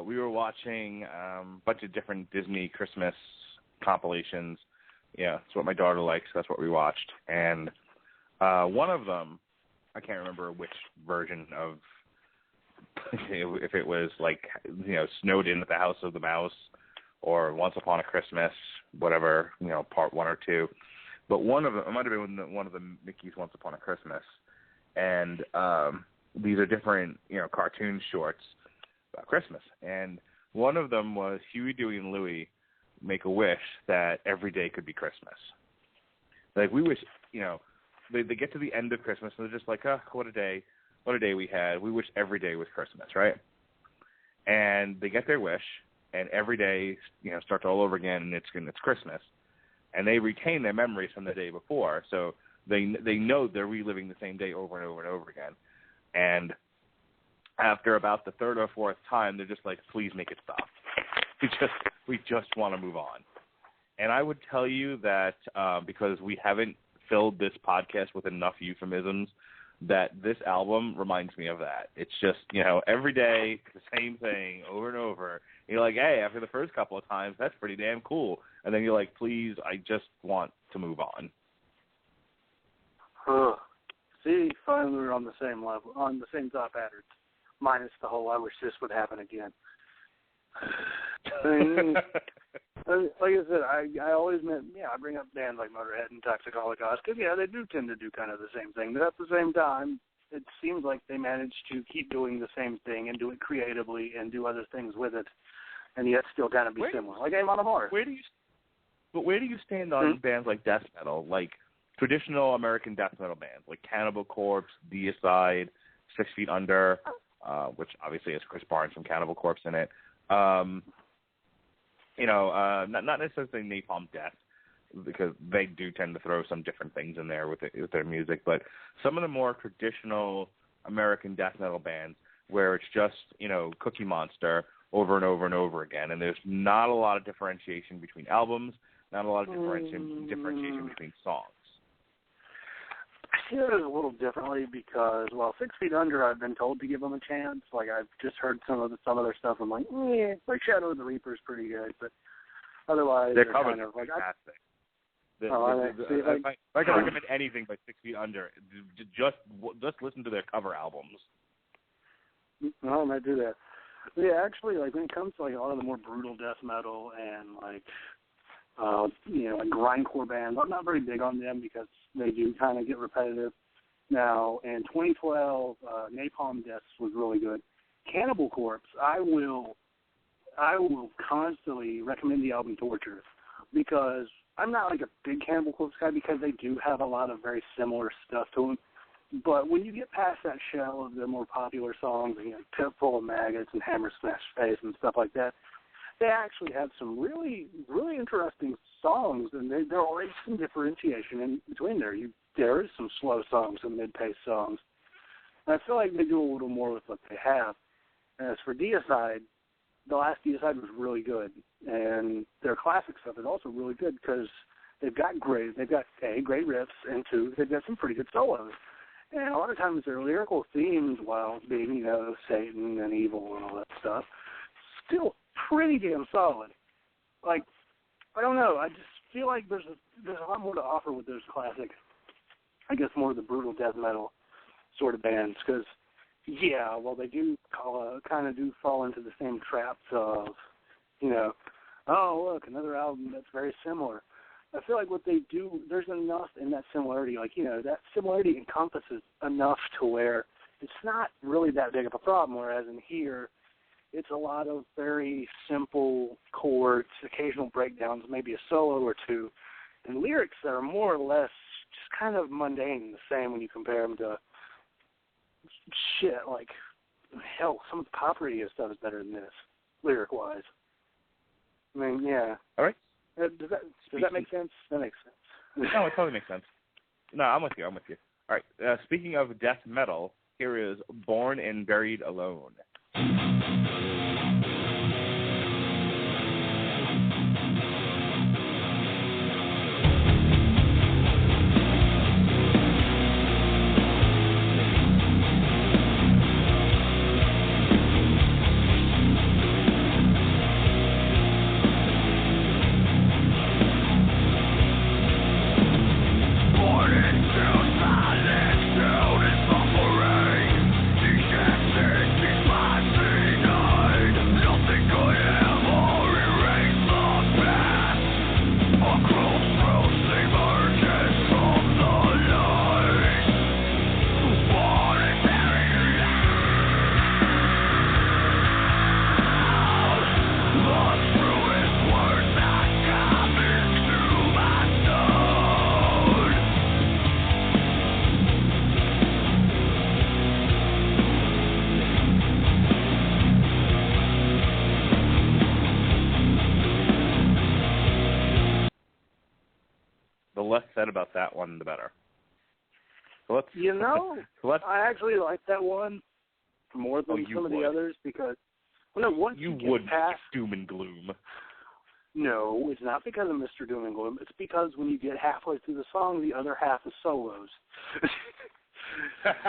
we were watching a bunch of different Disney Christmas compilations. Yeah, it's what my daughter likes. That's what we watched. And one of them, I can't remember which version of, if it was like, Snowed In at the House of the Mouse or Once Upon a Christmas, whatever, part 1 or 2. But one of them, it might have been one of the Mickey's Once Upon a Christmas. And these are different, cartoon shorts about Christmas. And one of them was Huey, Dewey, and Louie make a wish that every day could be Christmas. Like, we wish, they get to the end of Christmas and they're just like, oh, what a day we had. We wish every day was Christmas, right? And they get their wish, and every day, starts all over again, and it's Christmas. And they retain their memories from the day before, so they know they're reliving the same day over and over and over again. And after about the third or fourth time, they're just like, please make it stop. We just want to move on. And I would tell you that because we haven't filled this podcast with enough euphemisms, that this album reminds me of that. It's just, every day, the same thing over and over. And you're like, hey, after the first couple of times, that's pretty damn cool. And then you're like, please, I just want to move on. See, finally we're on the same level, on the same thought patterns, minus the whole I wish this would happen again. Like I said, I always meant, I bring up bands like Motorhead and Toxic Holocaust, because, they do tend to do kind of the same thing. But at the same time, it seems like they manage to keep doing the same thing and do it creatively and do other things with it, and yet still kind of be similar. Like Amon Amarth. Where do you stand on bands like death metal, like traditional American death metal bands, like Cannibal Corpse, Deicide, 6 Feet Under, which obviously has Chris Barnes from Cannibal Corpse in it. Not necessarily Napalm Death, because they do tend to throw some different things in there with their music, but some of the more traditional American death metal bands where it's just, Cookie Monster over and over and over again, and there's not a lot of differentiation between albums, not a lot of differentiation between songs. I see it a little differently because, 6 Feet Under, I've been told to give them a chance. Like, I've just heard some of their stuff. I'm like, like Shadow of the Reaper is pretty good, but otherwise their they're covers kind of like fantastic. if I can recommend anything by 6 Feet Under, just listen to their cover albums. I might do that. But yeah, actually, like when it comes to like a lot of the more brutal death metal and like like grindcore bands, I'm not very big on them because they do kind of get repetitive. Now, in 2012, Napalm Death was really good. Cannibal Corpse, I will constantly recommend the album Torture because I'm not like a big Cannibal Corpse guy because they do have a lot of very similar stuff to them. But when you get past that shell of their more popular songs, Pit Full of Maggots and Hammer Smash Face and stuff like that, they actually have some really, really interesting songs, and there always some differentiation in between there. There is some slow songs and mid-paced songs. And I feel like they do a little more with what they have. And as for Deicide, the last Deicide was really good, and their classic stuff is also really good because they've got great riffs, and 2, they've got some pretty good solos. And a lot of times their lyrical themes, while being, Satan and evil and all that stuff, still pretty damn solid. Like, I don't know, I just feel like there's a lot more to offer with those classic, I guess more of the brutal death metal sort of bands, because, they do kind of fall into the same traps of, oh, look, another album that's very similar. I feel like what they do, there's enough in that similarity, that similarity encompasses enough to where it's not really that big of a problem, whereas in here, it's a lot of very simple chords, occasional breakdowns, maybe a solo or two, and lyrics that are more or less just kind of mundane, the same when you compare them to shit like, hell, some of the pop radio stuff is better than this, lyric-wise. I mean, yeah. All right. Does that make sense? That makes sense. No, it totally makes sense. No, I'm with you. All right. Speaking of death metal, here is Born and Buried Alone. The less said about that one, the better. So I actually like that one more than some of the others because, once you get past doom and gloom. No, it's not because of Mr. Doom and Gloom. It's because when you get halfway through the song, the other half is solos.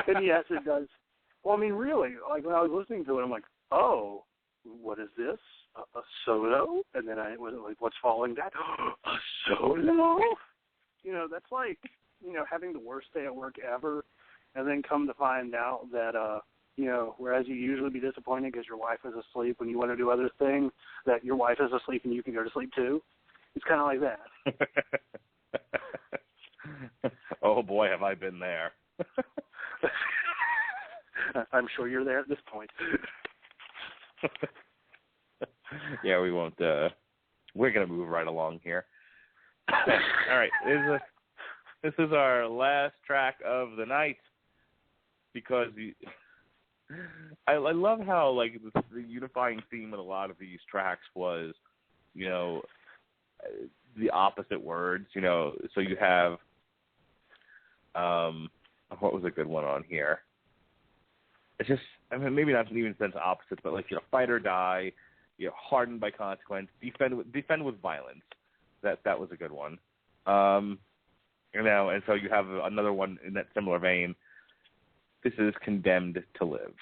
And yes, it does. Well, I mean, really, like when I was listening to it, I'm like, oh, what is this? A solo? And then I was like, what's following that? A solo? That's like, having the worst day at work ever, and then come to find out that, whereas you usually be disappointed because your wife is asleep when you want to do other things, that your wife is asleep and you can go to sleep too. It's kind of like that. Oh, boy, have I been there. I'm sure you're there at this point. Yeah, we won't. We're going to move right along here. All right, this is our last track of the night because I love how like the unifying theme of a lot of these tracks was, the opposite words. So you have what was a good one on here? It's just maybe not even sense opposites, but like fight or die, Hardened by Consequence, Defend with Violence. That was a good one. And so you have another one in that similar vein. This is Condemned to Live.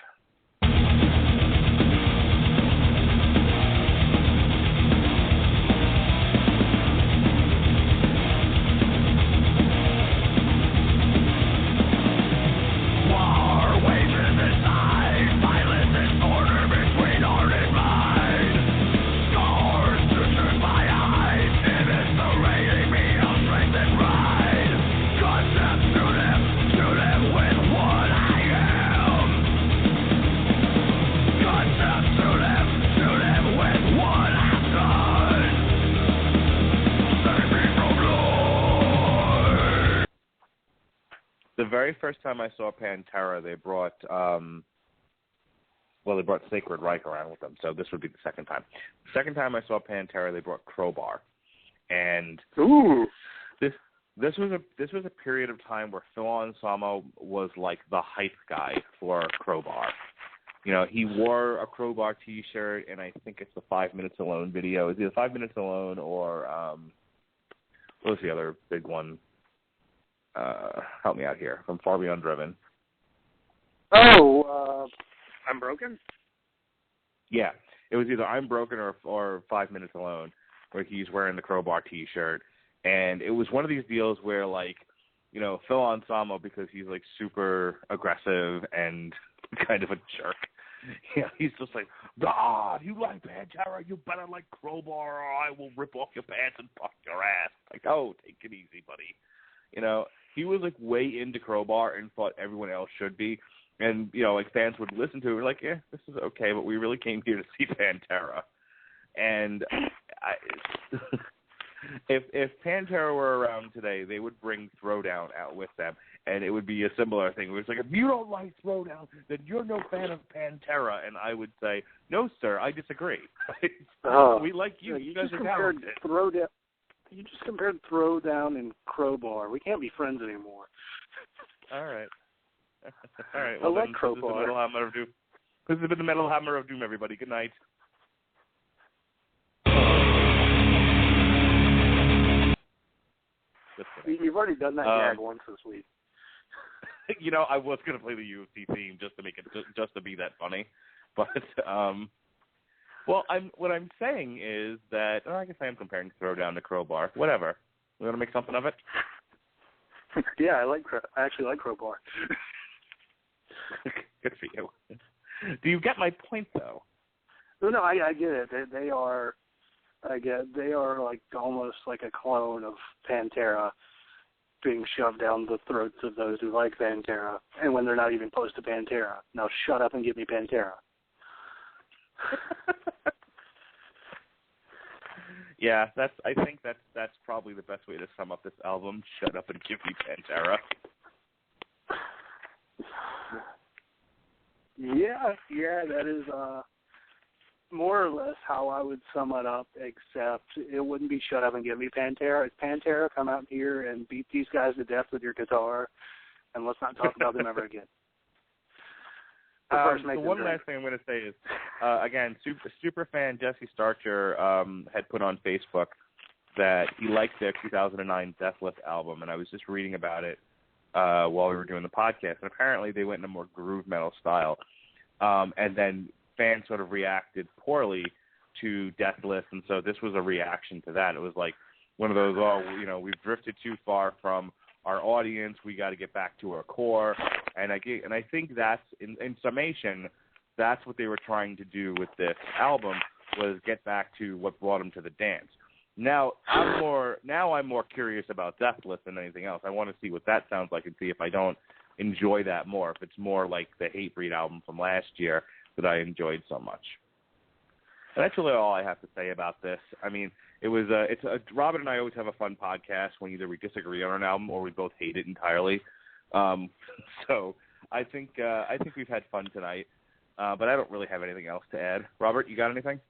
The very first time I saw Pantera, they brought Sacred Reich around with them, so this would be the second time. The second time I saw Pantera, they brought Crowbar, and this was a period of time where Phil Anselmo was like the hype guy for Crowbar. He wore a Crowbar T-shirt, and I think it's the 5 Minutes Alone video. It's either 5 Minutes Alone or what was the other big one? Help me out here. From Far Beyond Driven. I'm Broken? Yeah. It was either I'm Broken or 5 Minutes Alone, where he's wearing the Crowbar T-shirt. And it was one of these deals where, Phil Anselmo, because he's, super aggressive and kind of a jerk, he's just like, God, you like Pantera, you better like Crowbar, or I will rip off your pants and fuck your ass. Oh, take it easy, buddy. He was way into Crowbar and thought everyone else should be. And, fans would listen to it and like, yeah, this is okay, but we really came here to see Pantera. And if Pantera were around today, they would bring Throwdown out with them, and it would be a similar thing. It was like, if you don't like Throwdown, then you're no fan of Pantera. And I would say, no, sir, I disagree. We like you. You guys are talented. You just compared Throwdown and Crowbar. We can't be friends anymore. All right. Well, I like Crowbar. This has been the Metal Hammer of Doom, everybody. Good night. You've already done that gag once this week. I was going to play the UFC theme just to make it, just to be that funny. But, what I'm saying is that, I guess I am comparing Throwdown to Crowbar. Whatever. We want to make something of it? Yeah, I actually like Crowbar. Good for you. Do you get my point, though? No, I get it. They are almost like a clone of Pantera being shoved down the throats of those who like Pantera, and when they're not even close to Pantera. Now shut up and give me Pantera. Yeah, I think that's probably the best way to sum up this album. Shut up and give me Pantera. Yeah, that is more or less how I would sum it up, except it wouldn't be shut up and give me Pantera. It's Pantera, come out here and beat these guys to death with your guitar, and let's not talk about them ever again. So one last thing I'm going to say is, again, super fan Jesse Starcher had put on Facebook that he liked their 2009 Deathless album, and I was just reading about it while we were doing the podcast, and apparently they went in a more groove metal style, and then fans sort of reacted poorly to Deathless, and so this was a reaction to that. It was like one of those, we've drifted too far from our audience, we got to get back to our core, and I think that's, in summation, that's what they were trying to do with this album, was get back to what brought them to the dance. Now I'm more curious about Deathless than anything else. I want to see what that sounds like and see if I don't enjoy that more, if it's more like the Hatebreed album from last year that I enjoyed so much. And that's really all I have to say about this. I mean, Robin and I always have a fun podcast when either we disagree on an album or we both hate it entirely. So I think we've had fun tonight, but I don't really have anything else to add. Robert, you got anything?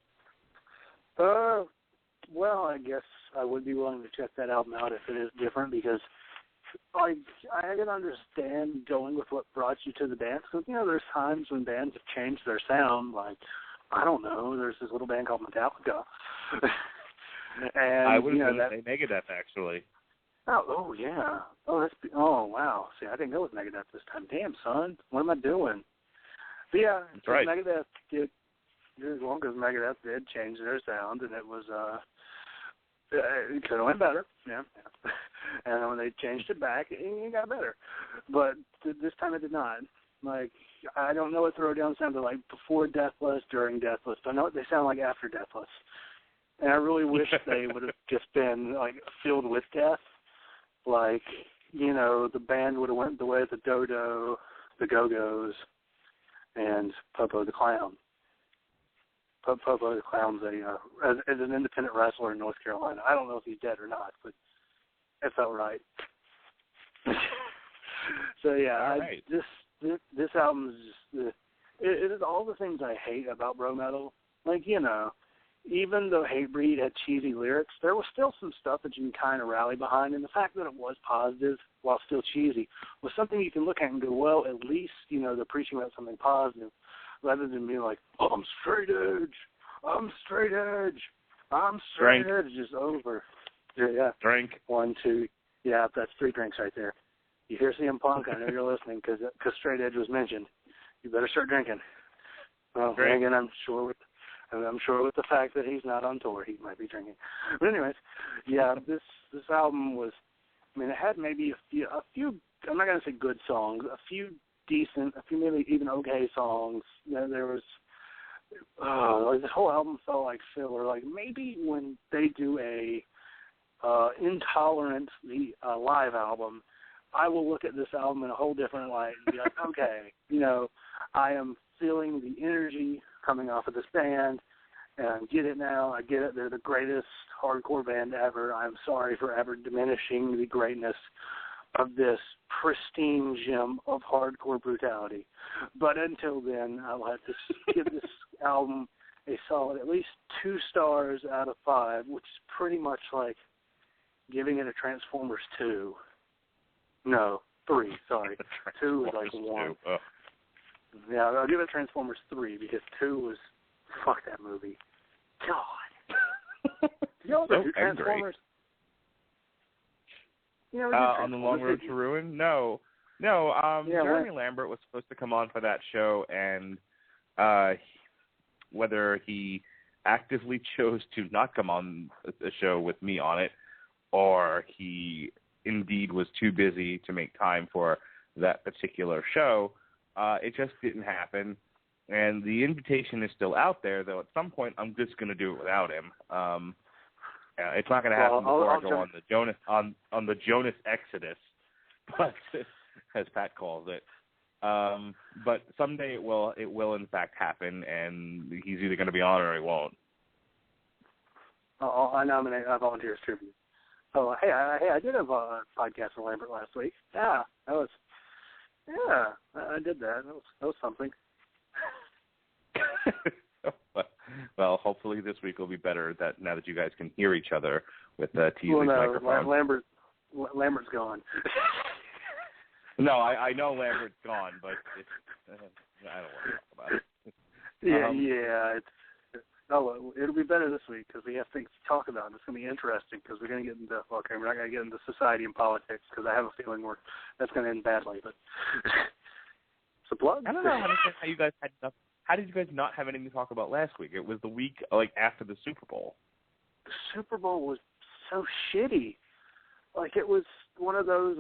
Well, I guess I would be willing to check that album out if it is different, because I can understand going with what brought you to the dance. Because, there's times when bands have changed their sound, like I don't know. There's this little band called Metallica. And I would have say Megadeth, actually. Oh, yeah. Oh, wow. See, I didn't go with Megadeth this time. Damn, son. What am I doing? But yeah, that's right. Megadeth did, as long as Megadeth did change their sound, and it was, it could have went better, yeah. And when they changed it back, it got better. But this time it did not. Like, I don't know what Throwdown sounded like before Deathless, during Deathless. I know what they sound like after Deathless. And I really wish they would have just been, like, filled with death. Like, you know, the band would have went the way of the Dodo, the Go-Go's, and Popo the Clown. Popo the Clown's as an independent wrestler in North Carolina. I don't know if he's dead or not, but it felt right. So, yeah, right. This album is just, it is all the things I hate about bro metal. Like, you know, even though Hatebreed had cheesy lyrics, there was still some stuff that you can kind of rally behind, and the fact that it was positive while still cheesy was something you can look at and go, well, at least, you know, they're preaching about something positive, rather than being like, oh, I'm straight edge, I'm straight edge, I'm straight edge, just over. Yeah. Drink. 1, 2, yeah, that's 3 drinks right there. You hear CM Punk, I know you're listening, because straight edge was mentioned. You better start drinking. Well, again, I'm sure with the fact that he's not on tour, he might be drinking. But anyways, yeah, this album was, I mean, it had maybe a few, I'm not going to say good songs, a few decent, a few maybe even okay songs. You know, there was, like this whole album felt like filler. Like maybe when they do a Intolerance, the live album, I will look at this album in a whole different light and be like, okay, you know, I am feeling the energy coming off of this band, and I get it now. I get it. They're the greatest hardcore band ever. I'm sorry for ever diminishing the greatness of this pristine gem of hardcore brutality. But until then, I'll have to give this album a solid at least 2 stars out of 5, which is pretty much like giving it a Transformers 2. No, 3, sorry. 2 is like 1. Oh. Yeah, I'll give it Transformers 3 because 2 was, fuck that movie. God. You know so Transformers? You know, on the Long Road to Ruin? No. Jeremy Lambert was supposed to come on for that show, and whether he actively chose to not come on a show with me on it, or he indeed was too busy to make time for that particular show, it just didn't happen. And the invitation is still out there, though at some point I'm just going to do it without him. It's not going to happen before I go on the Jonas on the Jonas Exodus, but as Pat calls it. But someday it will in fact happen, and he's either going to be on or he won't. I volunteer as tribute. Oh, hey, I did have a podcast with Lambert last week. Yeah, I did that. That was something. Well, hopefully this week will be better. That now that you guys can hear each other with Teasley's microphone. Lambert's gone. No, I know Lambert's gone, but I don't want to talk about it. It'll be better this week because we have things to talk about. It's going to be interesting because we're going to get into, we're not going to get into society and politics because I have a feeling that's going to end badly. But it's a plug. I don't know how you guys had enough. How did you guys not have anything to talk about last week? It was the week like after the Super Bowl. The Super Bowl was so shitty. Like it was one of those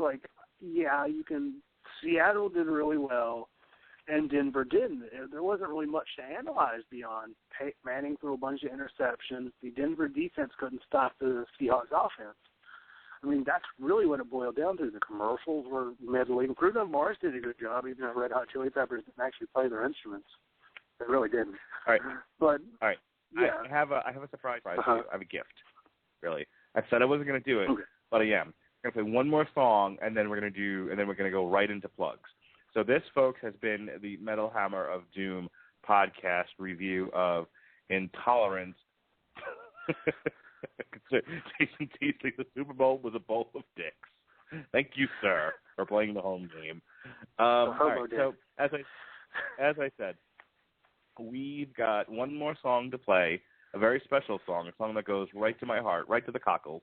Seattle did really well. And Denver didn't. There wasn't really much to analyze beyond Manning threw a bunch of interceptions. The Denver defense couldn't stop the Seahawks offense. I mean, that's really what it boiled down to. The commercials were middling. Bruno Mars did a good job, even though Red Hot Chili Peppers didn't actually play their instruments. They really didn't. All right. But all right. Yeah. I have a surprise for you. I have a gift. Really. I said I wasn't going to do it, but I am. I'm going to play one more song, and then we're going to go right into plugs. So this, folks, has been the Metal Hammer of Doom podcast review of Intolerance. Jason Teasley, the Super Bowl was a bowl of dicks. Thank you, sir, for playing the home game. All right, so as I said, we've got one more song to play, a very special song, a song that goes right to my heart, right to the cockles.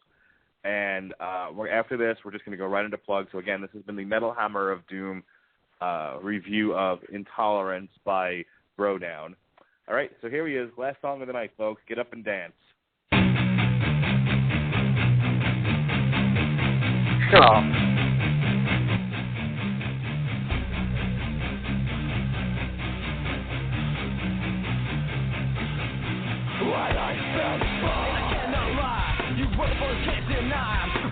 And after this, we're just going to go right into plugs. So, again, this has been the Metal Hammer of Doom review of Intolerance by Throwdown. All right, so here he is, last song of the night, folks. Get up and dance. Oh.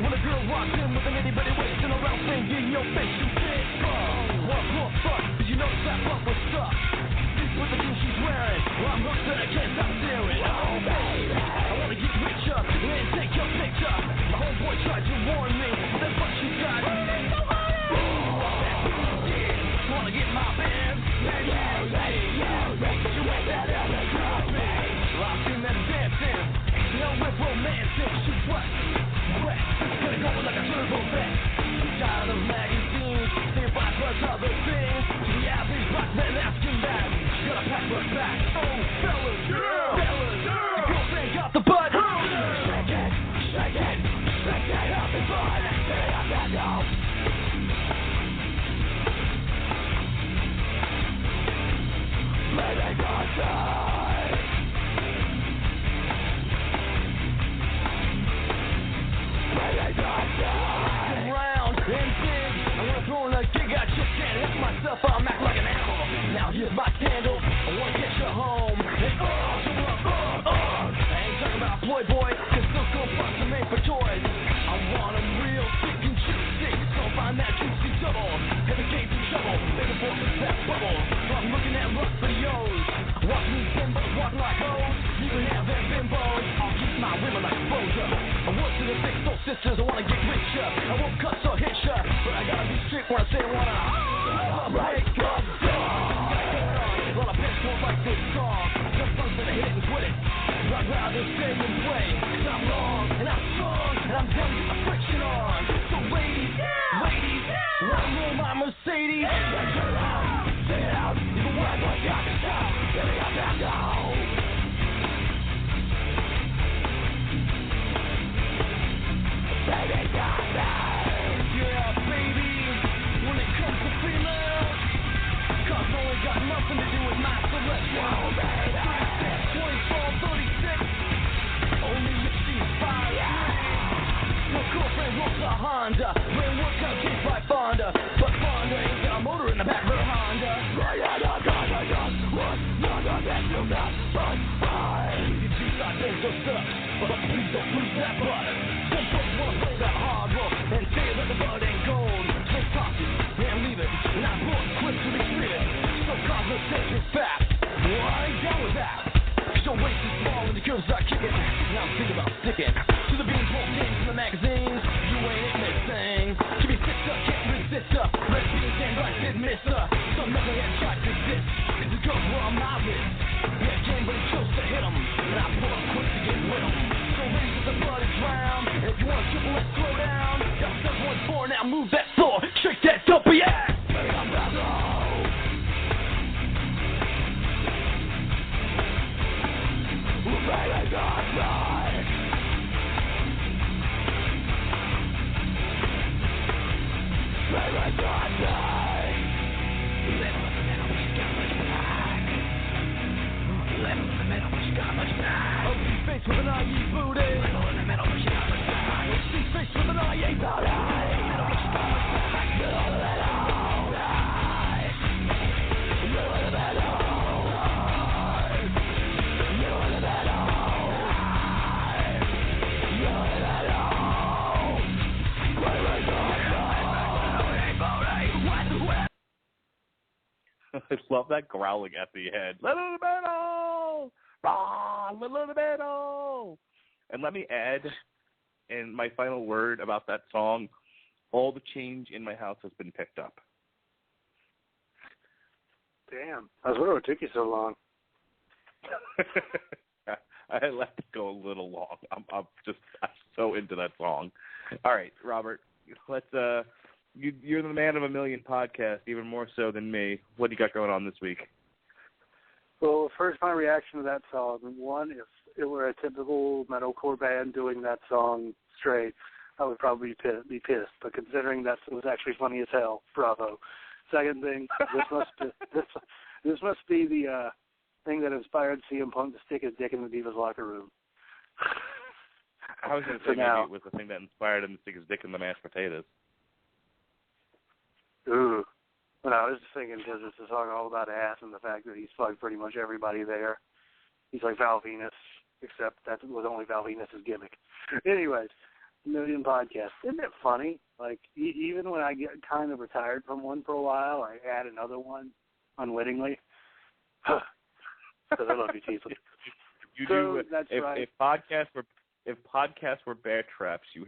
When a girl walks in with an itty-bitty waist and a round thing in your face, you think, oh, what more fuck? Did you notice that bump was stuck? With the jeans she's wearing, well, I'm hooked and I can't stop staring. Oh, baby, I wanna get richer and take your picture. My homeboy tried to warn me, that's what she got. Wanna get my band? You ain't that ever copy. I've seen them dancing, with romance and she's what? Gonna go like a turbo vet. I'm tired of magazines, they buy plus other things. To the average black man asking that, gotta pack her back. Oh, fellas, fellas, the girlfriend got the butt. Shake it, shake it, shake it up and fun. Get it up and go. Let it go die. Round and big, I wanna throw in a gig, I just can't help myself, I'm acting like an animal. Now here's my candle, I wanna get you home. And I ain't talking about Playboy, cause those girls parts are made for toys. I want them real thick and juicy, so find that juicy double. Heavy gates and trouble, making forces that bubble. I'm looking at rough videos, watching these bimbos walking like hoes. You can have them bimbos, I'll keep my women like exposure. I work to the big soul sisters, I wanna get richer. I won't cuss or hit ya, but I gotta be strict when I say I wanna break up. A lot of bitch won't like this song, just something to hit it and quit it. I'd rather stay and play, cause I'm long and I'm strong, and I'm gonna get my friction on. So ladies, ladies, wanna roll my Mercedes? Turn around, say it out, even when I want you to shout, get me up and go. Baby, yeah, baby, when it comes to females, cause only got nothing to do with my selection. Oh, baby, 36, 24, 36, only if she's 5'3". My girlfriend rolls a Honda, ran workout kids by Fonda, but Fonda ain't got a motor in the back of her Honda. You two thought things are stuck, but please don't lose that butter. Some folks wanna play that hard rock and say that the blood ain't gold. So toss it and leave it, and I pull it quick to retrieve it. So conversation is fast, well I ain't down with that. Cause your waist is small and the girls are kicking. Now I'm thinking about sticking to the beanpole games in the magazines. You ain't it missing. Give me sister, can't resist her. Red beans and rice didn't miss her. Some knucklehead tried to resist, cause the girls were on my wrist. Yeah, game but he chose to hit them, and I pull up quick to get with them. So ladies with the blood is round, and if you want triple, let's slow down. Got 714, now move that floor, shake that dumpy ass. She's faced with an IE booty. She's faced with an IE booty. I love that growling at the end. Little metal! Rah! Little metal! And let me add, in my final word about that song, all the change in my house has been picked up. Damn. I was wondering what took you so long. I let it go a little long. I'm so into that song. All right, Robert, let's you're the man of a million podcasts, even more so than me. What do you got going on this week? Well, first, my reaction to that song, one, if it were a typical metalcore band doing that song straight, I would probably be pissed. But considering that it was actually funny as hell, bravo. Second thing, this must be the thing that inspired CM Punk to stick his dick in the Divas locker room. I was going to say maybe it was the thing that inspired him to stick his dick in the mashed potatoes. Ooh. Well, I was just thinking because it's a song all about ass and the fact that he's fucked pretty much everybody there. He's like Val Venus, except that was only Val Venus' gimmick. Anyways, Million Podcasts. Isn't it funny? Like, even when I get kind of retired from one for a while, I add another one unwittingly. Because I love you, Teasley. You so do. That's right. If podcasts were bear traps, you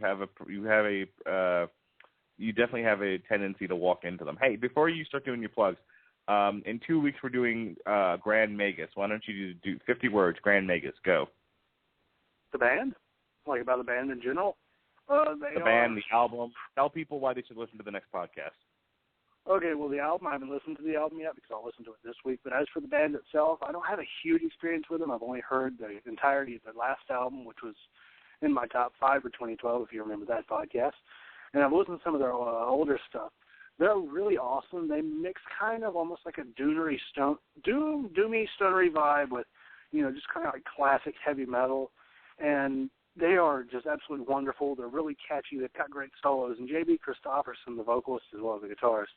definitely have a tendency to walk into them. Hey, before you start doing your plugs, in 2 weeks we're doing Grand Magus. Why don't you do 50 words, Grand Magus, go. The band? Like about the band in general? The band, the album. Tell people why they should listen to the next podcast. Okay, well, the album, I haven't listened to the album yet because I'll listen to it this week. But as for the band itself, I don't have a huge experience with them. I've only heard the entirety of their last album, which was in my top 5 for 2012, if you remember that podcast. And I've listened to some of their older stuff. They're really awesome. They mix kind of almost like a doomy stonery vibe with, just kind of like classic heavy metal. And they are just absolutely wonderful. They're really catchy. They've got great solos. And J.B. Christopherson, the vocalist as well as the guitarist,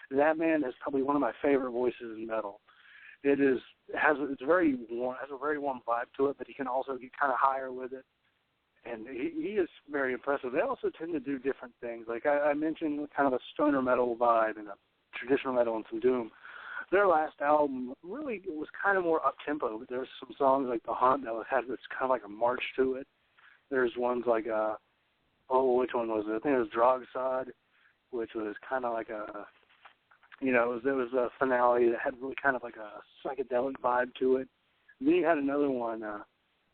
that man is probably one of my favorite voices in metal. It has a very warm vibe to it, but he can also get kind of higher with it. And he is very impressive. They also tend to do different things. Like I mentioned, kind of a stoner metal vibe and a traditional metal and some doom. Their last album really was kind of more up-tempo. But there's some songs like The Hunt that had this kind of like a march to it. There's ones like, which one was it? I think it was Drogsod, which was kind of like it was a finale that had really kind of like a psychedelic vibe to it. And then you had another one,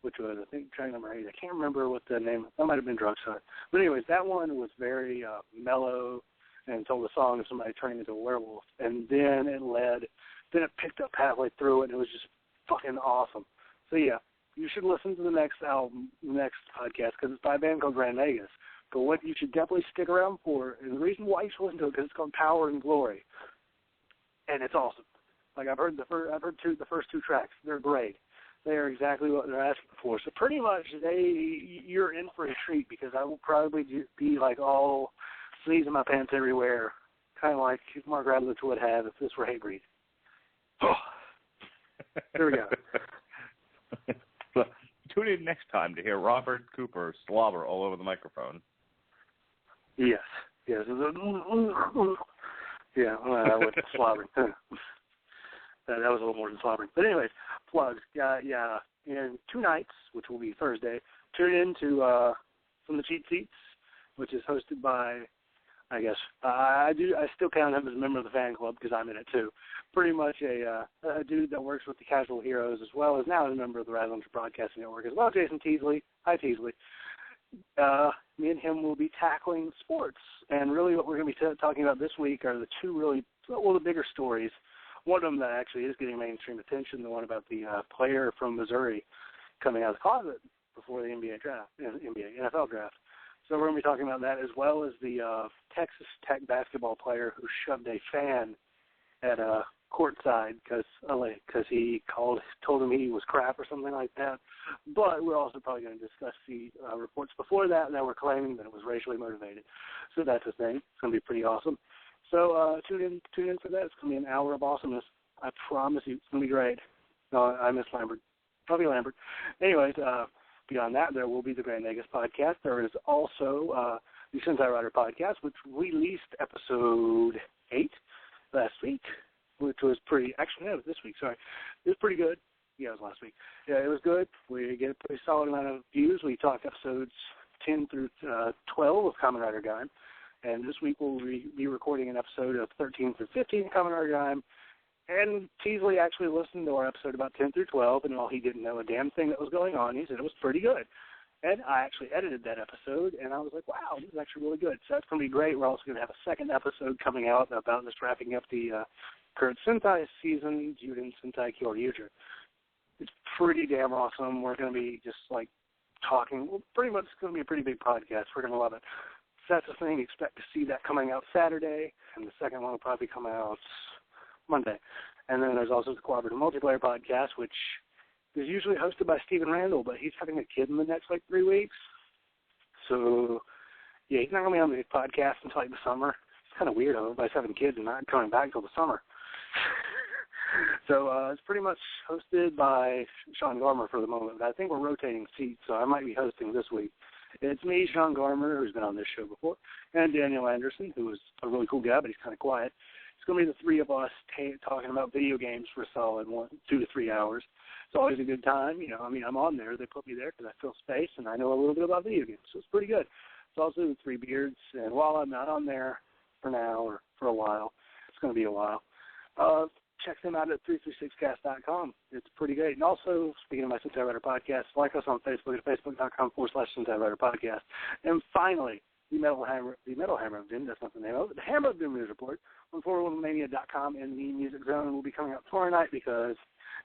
which was, I think, track number 8. I can't remember what the name. That might have been Drogsod. But anyways, that one was very mellow and told the song of somebody turning into a werewolf. And then it picked up halfway through it, and it was just fucking awesome. So yeah, you should listen to the next album, the next podcast, because it's by a band called Grand Magus. But what you should definitely stick around for, and the reason why you should listen to it, because it's called Power and Glory, and it's awesome. Like I've heard the first 2 tracks. They're great. They are exactly what they're asking for. So pretty much you're in for a treat because I will probably be like all sleeves in my pants everywhere, kind of like Mark Radulich would have if this were Hatebreed. There we go. Tune in next time to hear Robert Cooper slobber all over the microphone. Yes. Yeah, I went slobbering. That was a little more than slobbering. But anyways, plugs. In 2 nights, which will be Thursday, tune in to From the Cheap Seats, which is hosted by, I guess, I still count him as a member of the fan club because I'm in it too. Pretty much a dude that works with the Casual Heroes as well as now a member of the Radulich Broadcasting Network as well, Jason Teasley. Hi, Teasley. Me and him will be tackling sports. And really what we're going to be talking about this week are the 2 the bigger stories. One of them that actually is getting mainstream attention, the one about the player from Missouri coming out of the closet before the NFL draft. So we're going to be talking about that as well as the Texas Tech basketball player who shoved a fan at courtside because he told him he was crap or something like that. But we're also probably going to discuss the reports before that were claiming that it was racially motivated. So that's a thing. It's going to be pretty awesome. So tune in for that. It's going to be an hour of awesomeness. I promise you, it's going to be great. No, I miss Lambert. Love you, Lambert. Anyways, beyond that, there will be the Grand Magus podcast. There is also the Sentai Rider podcast, which released episode 8 last week, which was pretty, actually, no, it was this week, sorry. It was pretty good. Yeah, it was last week. Yeah, it was good. We get a pretty solid amount of views. We talked episodes 10 through 12 of Kamen Rider Gaim. And this week we'll be recording an episode of 13 through 15 of Kamen Rider Gaim. And Teasley actually listened to our episode about 10 through 12, and while he didn't know a damn thing that was going on, he said it was pretty good. And I actually edited that episode, and I was like, wow, this is actually really good. So that's going to be great. We're also going to have a second episode coming out about just wrapping up the current Sentai season, Juden Sentai Kyoryuger. It's pretty damn awesome. We're going to be just, like, talking. Well, pretty much it's going to be a pretty big podcast. We're going to love it. So that's the thing. Expect to see that coming out Saturday, and the second one will probably come out Monday. And then there's also the Cooperative Multiplayer podcast, which is usually hosted by Stephen Randall, but he's having a kid in the next, 3 weeks. So, yeah, he's not going to be on the podcast until, the summer. It's kind of weird, though. Everybody's having kids and not coming back until the summer. So it's pretty much hosted by Sean Garmer for the moment. I think we're rotating seats, so I might be hosting this week. It's me, Sean Garmer, who's been on this show before, and Daniel Anderson, who is a really cool guy, but he's kind of quiet. It's going to be the three of us talking about video games for a solid 2 to 3 hours. It's always a good time. I'm on there. They put me there because I fill space, and I know a little bit about video games, so it's pretty good. It's also the Three Beards, and while I'm not on there for now or for a while, it's going to be a while, check them out at 336cast.com. It's pretty great. And also, speaking of my Sentai Writer podcast, like us on Facebook at facebook.com/Sentai Writer podcast. And finally, the Metal Hammer of Doom, that's not the name of it, the Hammer of Doom News Report on 411mania.com and the Music Zone will be coming out tomorrow night because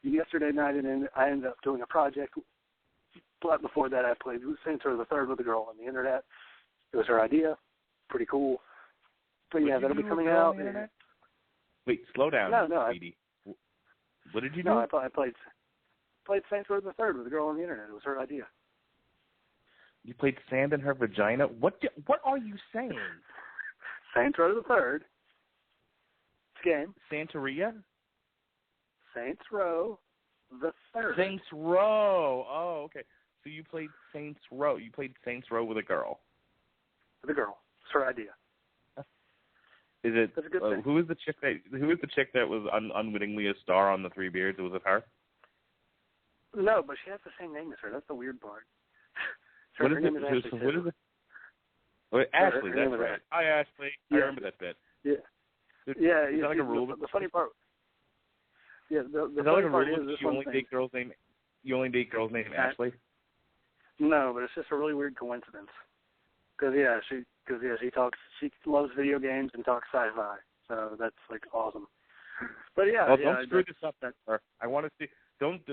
yesterday night I ended up doing a project. But before that, I played Saints Row the Third with a girl on the internet. It was her idea. Pretty cool. But yeah, that'll be coming out. Wait, slow down, Speedy. What did you do? No, I played Saints Row the Third with a girl on the internet. It was her idea. You played sand in her vagina? What are you saying? Saints Row the Third. It's a game. Santeria? Saints Row the Third. Saints Row. Oh, okay. So you played Saints Row. You played Saints Row with a girl. With a girl. It's her idea. Is it? That's a good thing. Who is the chick that was unwittingly a star on the Three Beards? Was it her? No, but she has the same name as her. That's the weird part. What is it? Ashley, that's right. Hi, Ashley. Yeah. I remember that bit. Yeah. Is yeah. that like a rule? The funny part. Yeah. The is that funny like a part rule? is You only date girls named Ashley? No, but it's just a really weird coincidence. Because she loves video games and talks sci-fi, so that's awesome. But don't screw this up. I want to see.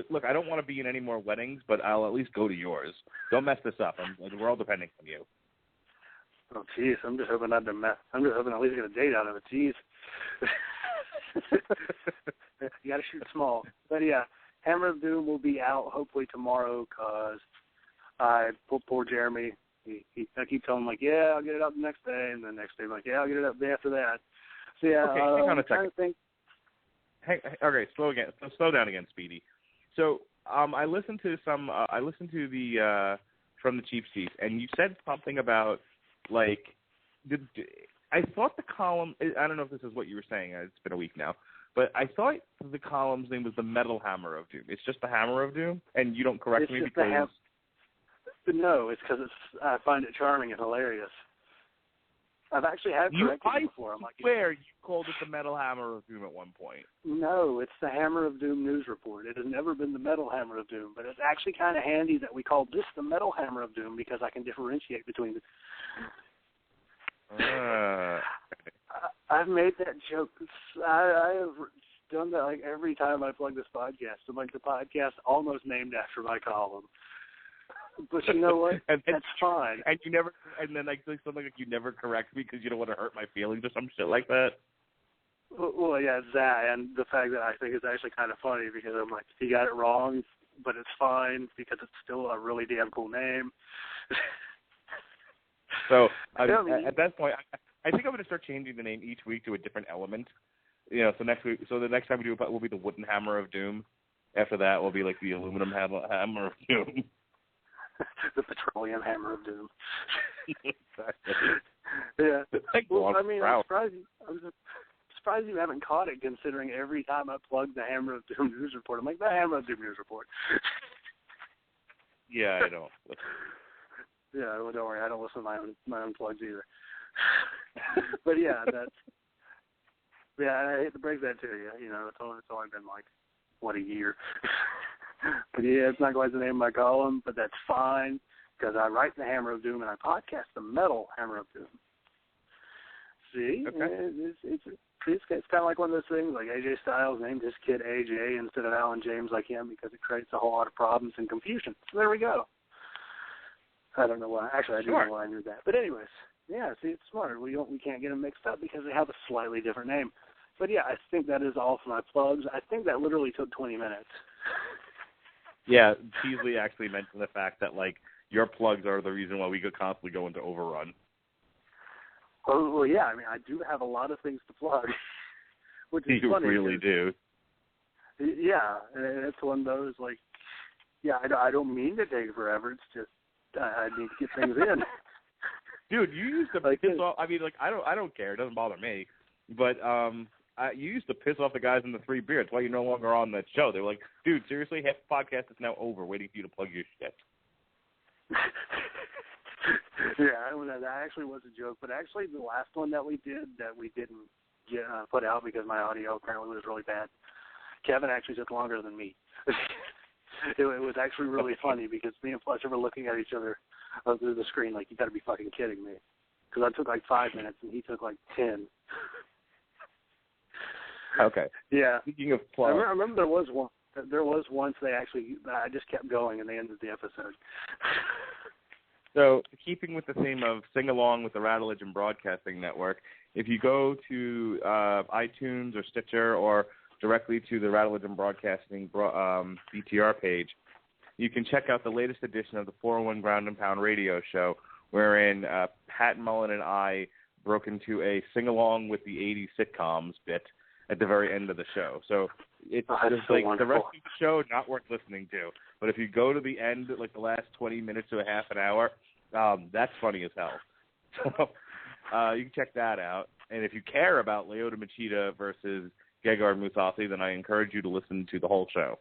Look. I don't want to be in any more weddings, but I'll at least go to yours. Don't mess this up. We're all depending on you. Oh, jeez. I'm just hoping not to mess. I'm just hoping at least get a date out of it. Jeez. You got to shoot small. But yeah, Hammer of Doom will be out hopefully tomorrow because poor Jeremy. I keep telling him, yeah, I'll get it up the next day, and the next day, yeah, I'll get it up the day after that. So, yeah, okay, hang on a second. Okay, slow down again, Speedy. So, I listened to the from the Cheap Seats, and you said something about, I thought the column, I don't know if this is what you were saying, it's been a week now, but I thought the column's name was the Metal Hammer of Doom. It's just the Hammer of Doom, and you don't correct me because... No, it's because I find it charming and hilarious. I've actually had corrected before. I swear you called it the Metal Hammer of Doom at one point. No, it's the Hammer of Doom News Report. It has never been the Metal Hammer of Doom, but it's actually kind of handy that we call this the Metal Hammer of Doom because I can differentiate between the I've made that joke. I have done that every time I plug this podcast. So the podcast almost named after my column. But you know what? That's fine. And you never, and then something like you never correct me because you don't want to hurt my feelings or some shit like that. Well, yeah, it's that, and the fact that I think it's actually kind of funny because I'm like, he got it wrong, but it's fine because it's still a really damn cool name. So at that point, I think I'm going to start changing the name each week to a different element. So the next time we do it will be the Wooden Hammer of Doom. After that, will be the Aluminum Hammer of Doom. The Petroleum Hammer of Doom. Exactly. Yeah. Well, I'm surprised you haven't caught it, considering every time I plug the Hammer of Doom News Report, I'm like, the Hammer of Doom News Report. Yeah, I don't. Yeah, well, don't worry, I don't listen to my own plugs either. But yeah, I hate to break that to you. It's only been a year. But yeah, it's not quite the name of my column, but that's fine because I write the Hammer of Doom and I podcast the metal Hammer of Doom. See? Okay. It's kind of like one of those things, like AJ Styles named his kid AJ instead of Alan James like him because it creates a whole lot of problems and confusion. So there we go. I don't know why. Actually, I do know why I knew that. But anyways, yeah, see, it's smart. We can't get them mixed up because they have a slightly different name. But, yeah, I think that is all for my plugs. I think that literally took 20 minutes. Yeah, Teasley actually mentioned the fact that, like, your plugs are the reason why we could constantly go into overrun. Well, yeah, I mean, I do have a lot of things to plug, which is you funny. You really do. Yeah, and it's one of those, like, yeah, I don't mean to take forever. It's just I need to get things in. Dude, you used to piss off. I mean, like, I don't care. It doesn't bother me. But you used to piss off the guys in the Three Beers. That's why you're no longer on that show. They were like, dude, seriously, half the podcast is now over waiting for you to plug your shit. Yeah, that actually was a joke. But actually, the last one that we didn't put out because my audio apparently was really bad, Kevin actually took longer than me. It was actually really funny because me and Fletcher were looking at each other through the screen like, you got to be fucking kidding me. Because I took like 5 minutes and he took like 10. Okay. Yeah. Speaking of plugs, I remember there was once I just kept going and they ended the episode. So, keeping with the theme of sing along with the Radulich and Broadcasting Network, if you go to iTunes or Stitcher or directly to the Radulich and Broadcasting BTR page, you can check out the latest edition of the 401 Ground and Pound radio show, wherein Pat Mullen and I broke into a sing-along with the 80s sitcoms bit at the very end of the show. So it's just so like wonderful. The rest of the show, not worth listening to. But if you go to the end, like the last 20 minutes to a half an hour, that's funny as hell. So you can check that out. And if you care about Lyoto Machida versus Gegard Mousasi, then I encourage you to listen to the whole show.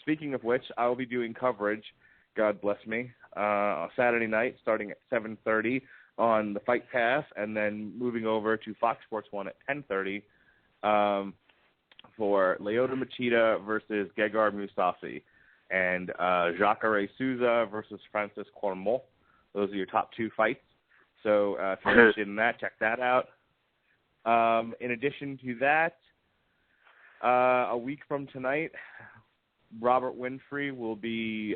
Speaking of which, I will be doing coverage, God bless me, on Saturday night starting at 7:30 on the Fight Pass, and then moving over to Fox Sports 1 at 10:30 for Lyoto Machida versus Gegard Mousasi, and Jacare Souza versus Francis Cormont. Those are your top two fights. So if you're interested in that, check that out. In addition to that, a week from tonight, Robert Winfrey will be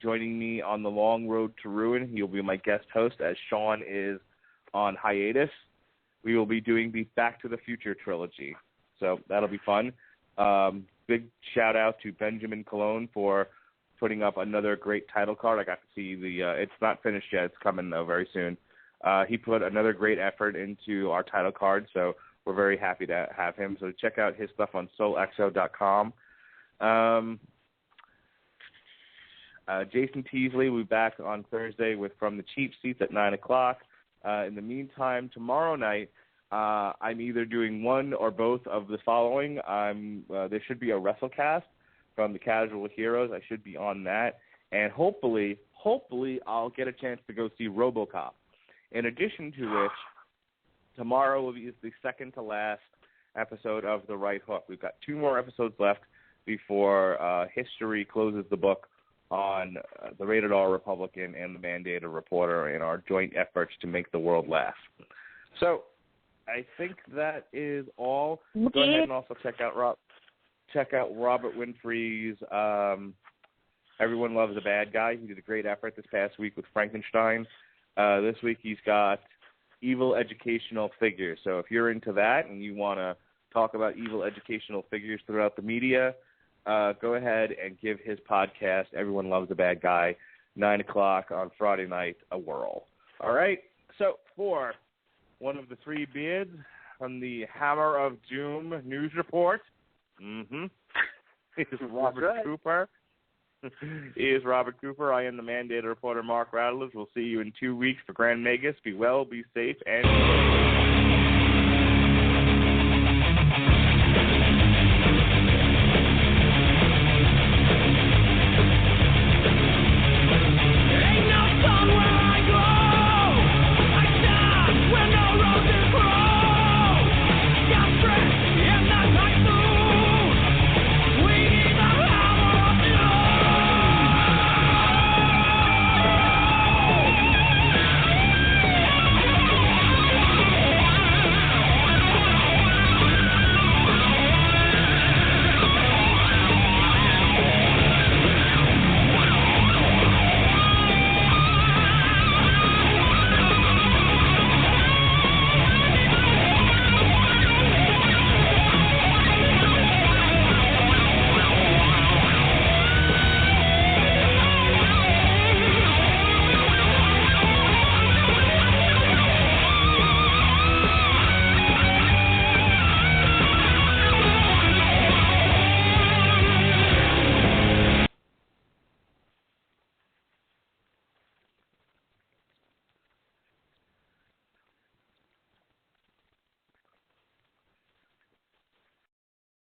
joining me on the Long Road to Ruin. He'll be my guest host as Sean is on hiatus. We will be doing the Back to the Future trilogy, so that'll be fun. Big shout-out to Benjamin Colon for putting up another great title card. I got to see it's not finished yet. It's coming, though, very soon. He put another great effort into our title card, so we're very happy to have him. So check out his stuff on soulexo.com. Jason Teasley will be back on Thursday with From the Cheap Seats at 9 o'clock. In the meantime, tomorrow night, I'm either doing one or both of the following. There should be a WrestleCast from the Casual Heroes. I should be on that. And hopefully, I'll get a chance to go see RoboCop. In addition to which, tomorrow is the second to last episode of The Right Hook. We've got 2 more episodes left before history closes the book on the Rated R Republican and the Mandated Reporter in our joint efforts to make the world laugh. So I think that is all. Go ahead and also check out Robert Winfrey's Everyone Loves a Bad Guy. He did a great effort this past week with Frankenstein. This week he's got Evil Educational Figures. So if you're into that and you want to talk about evil educational figures throughout the media, go ahead and give his podcast, Everyone Loves a Bad Guy, 9 o'clock on Friday night, a whirl. All right? So for one of the 3 bids from the Hammer of Doom news report, it's Robert Cooper. He is Robert Cooper. I am the Mandated Reporter, Mark Radulich. We'll see you in 2 weeks for Grand Vegas. Be well, be safe, and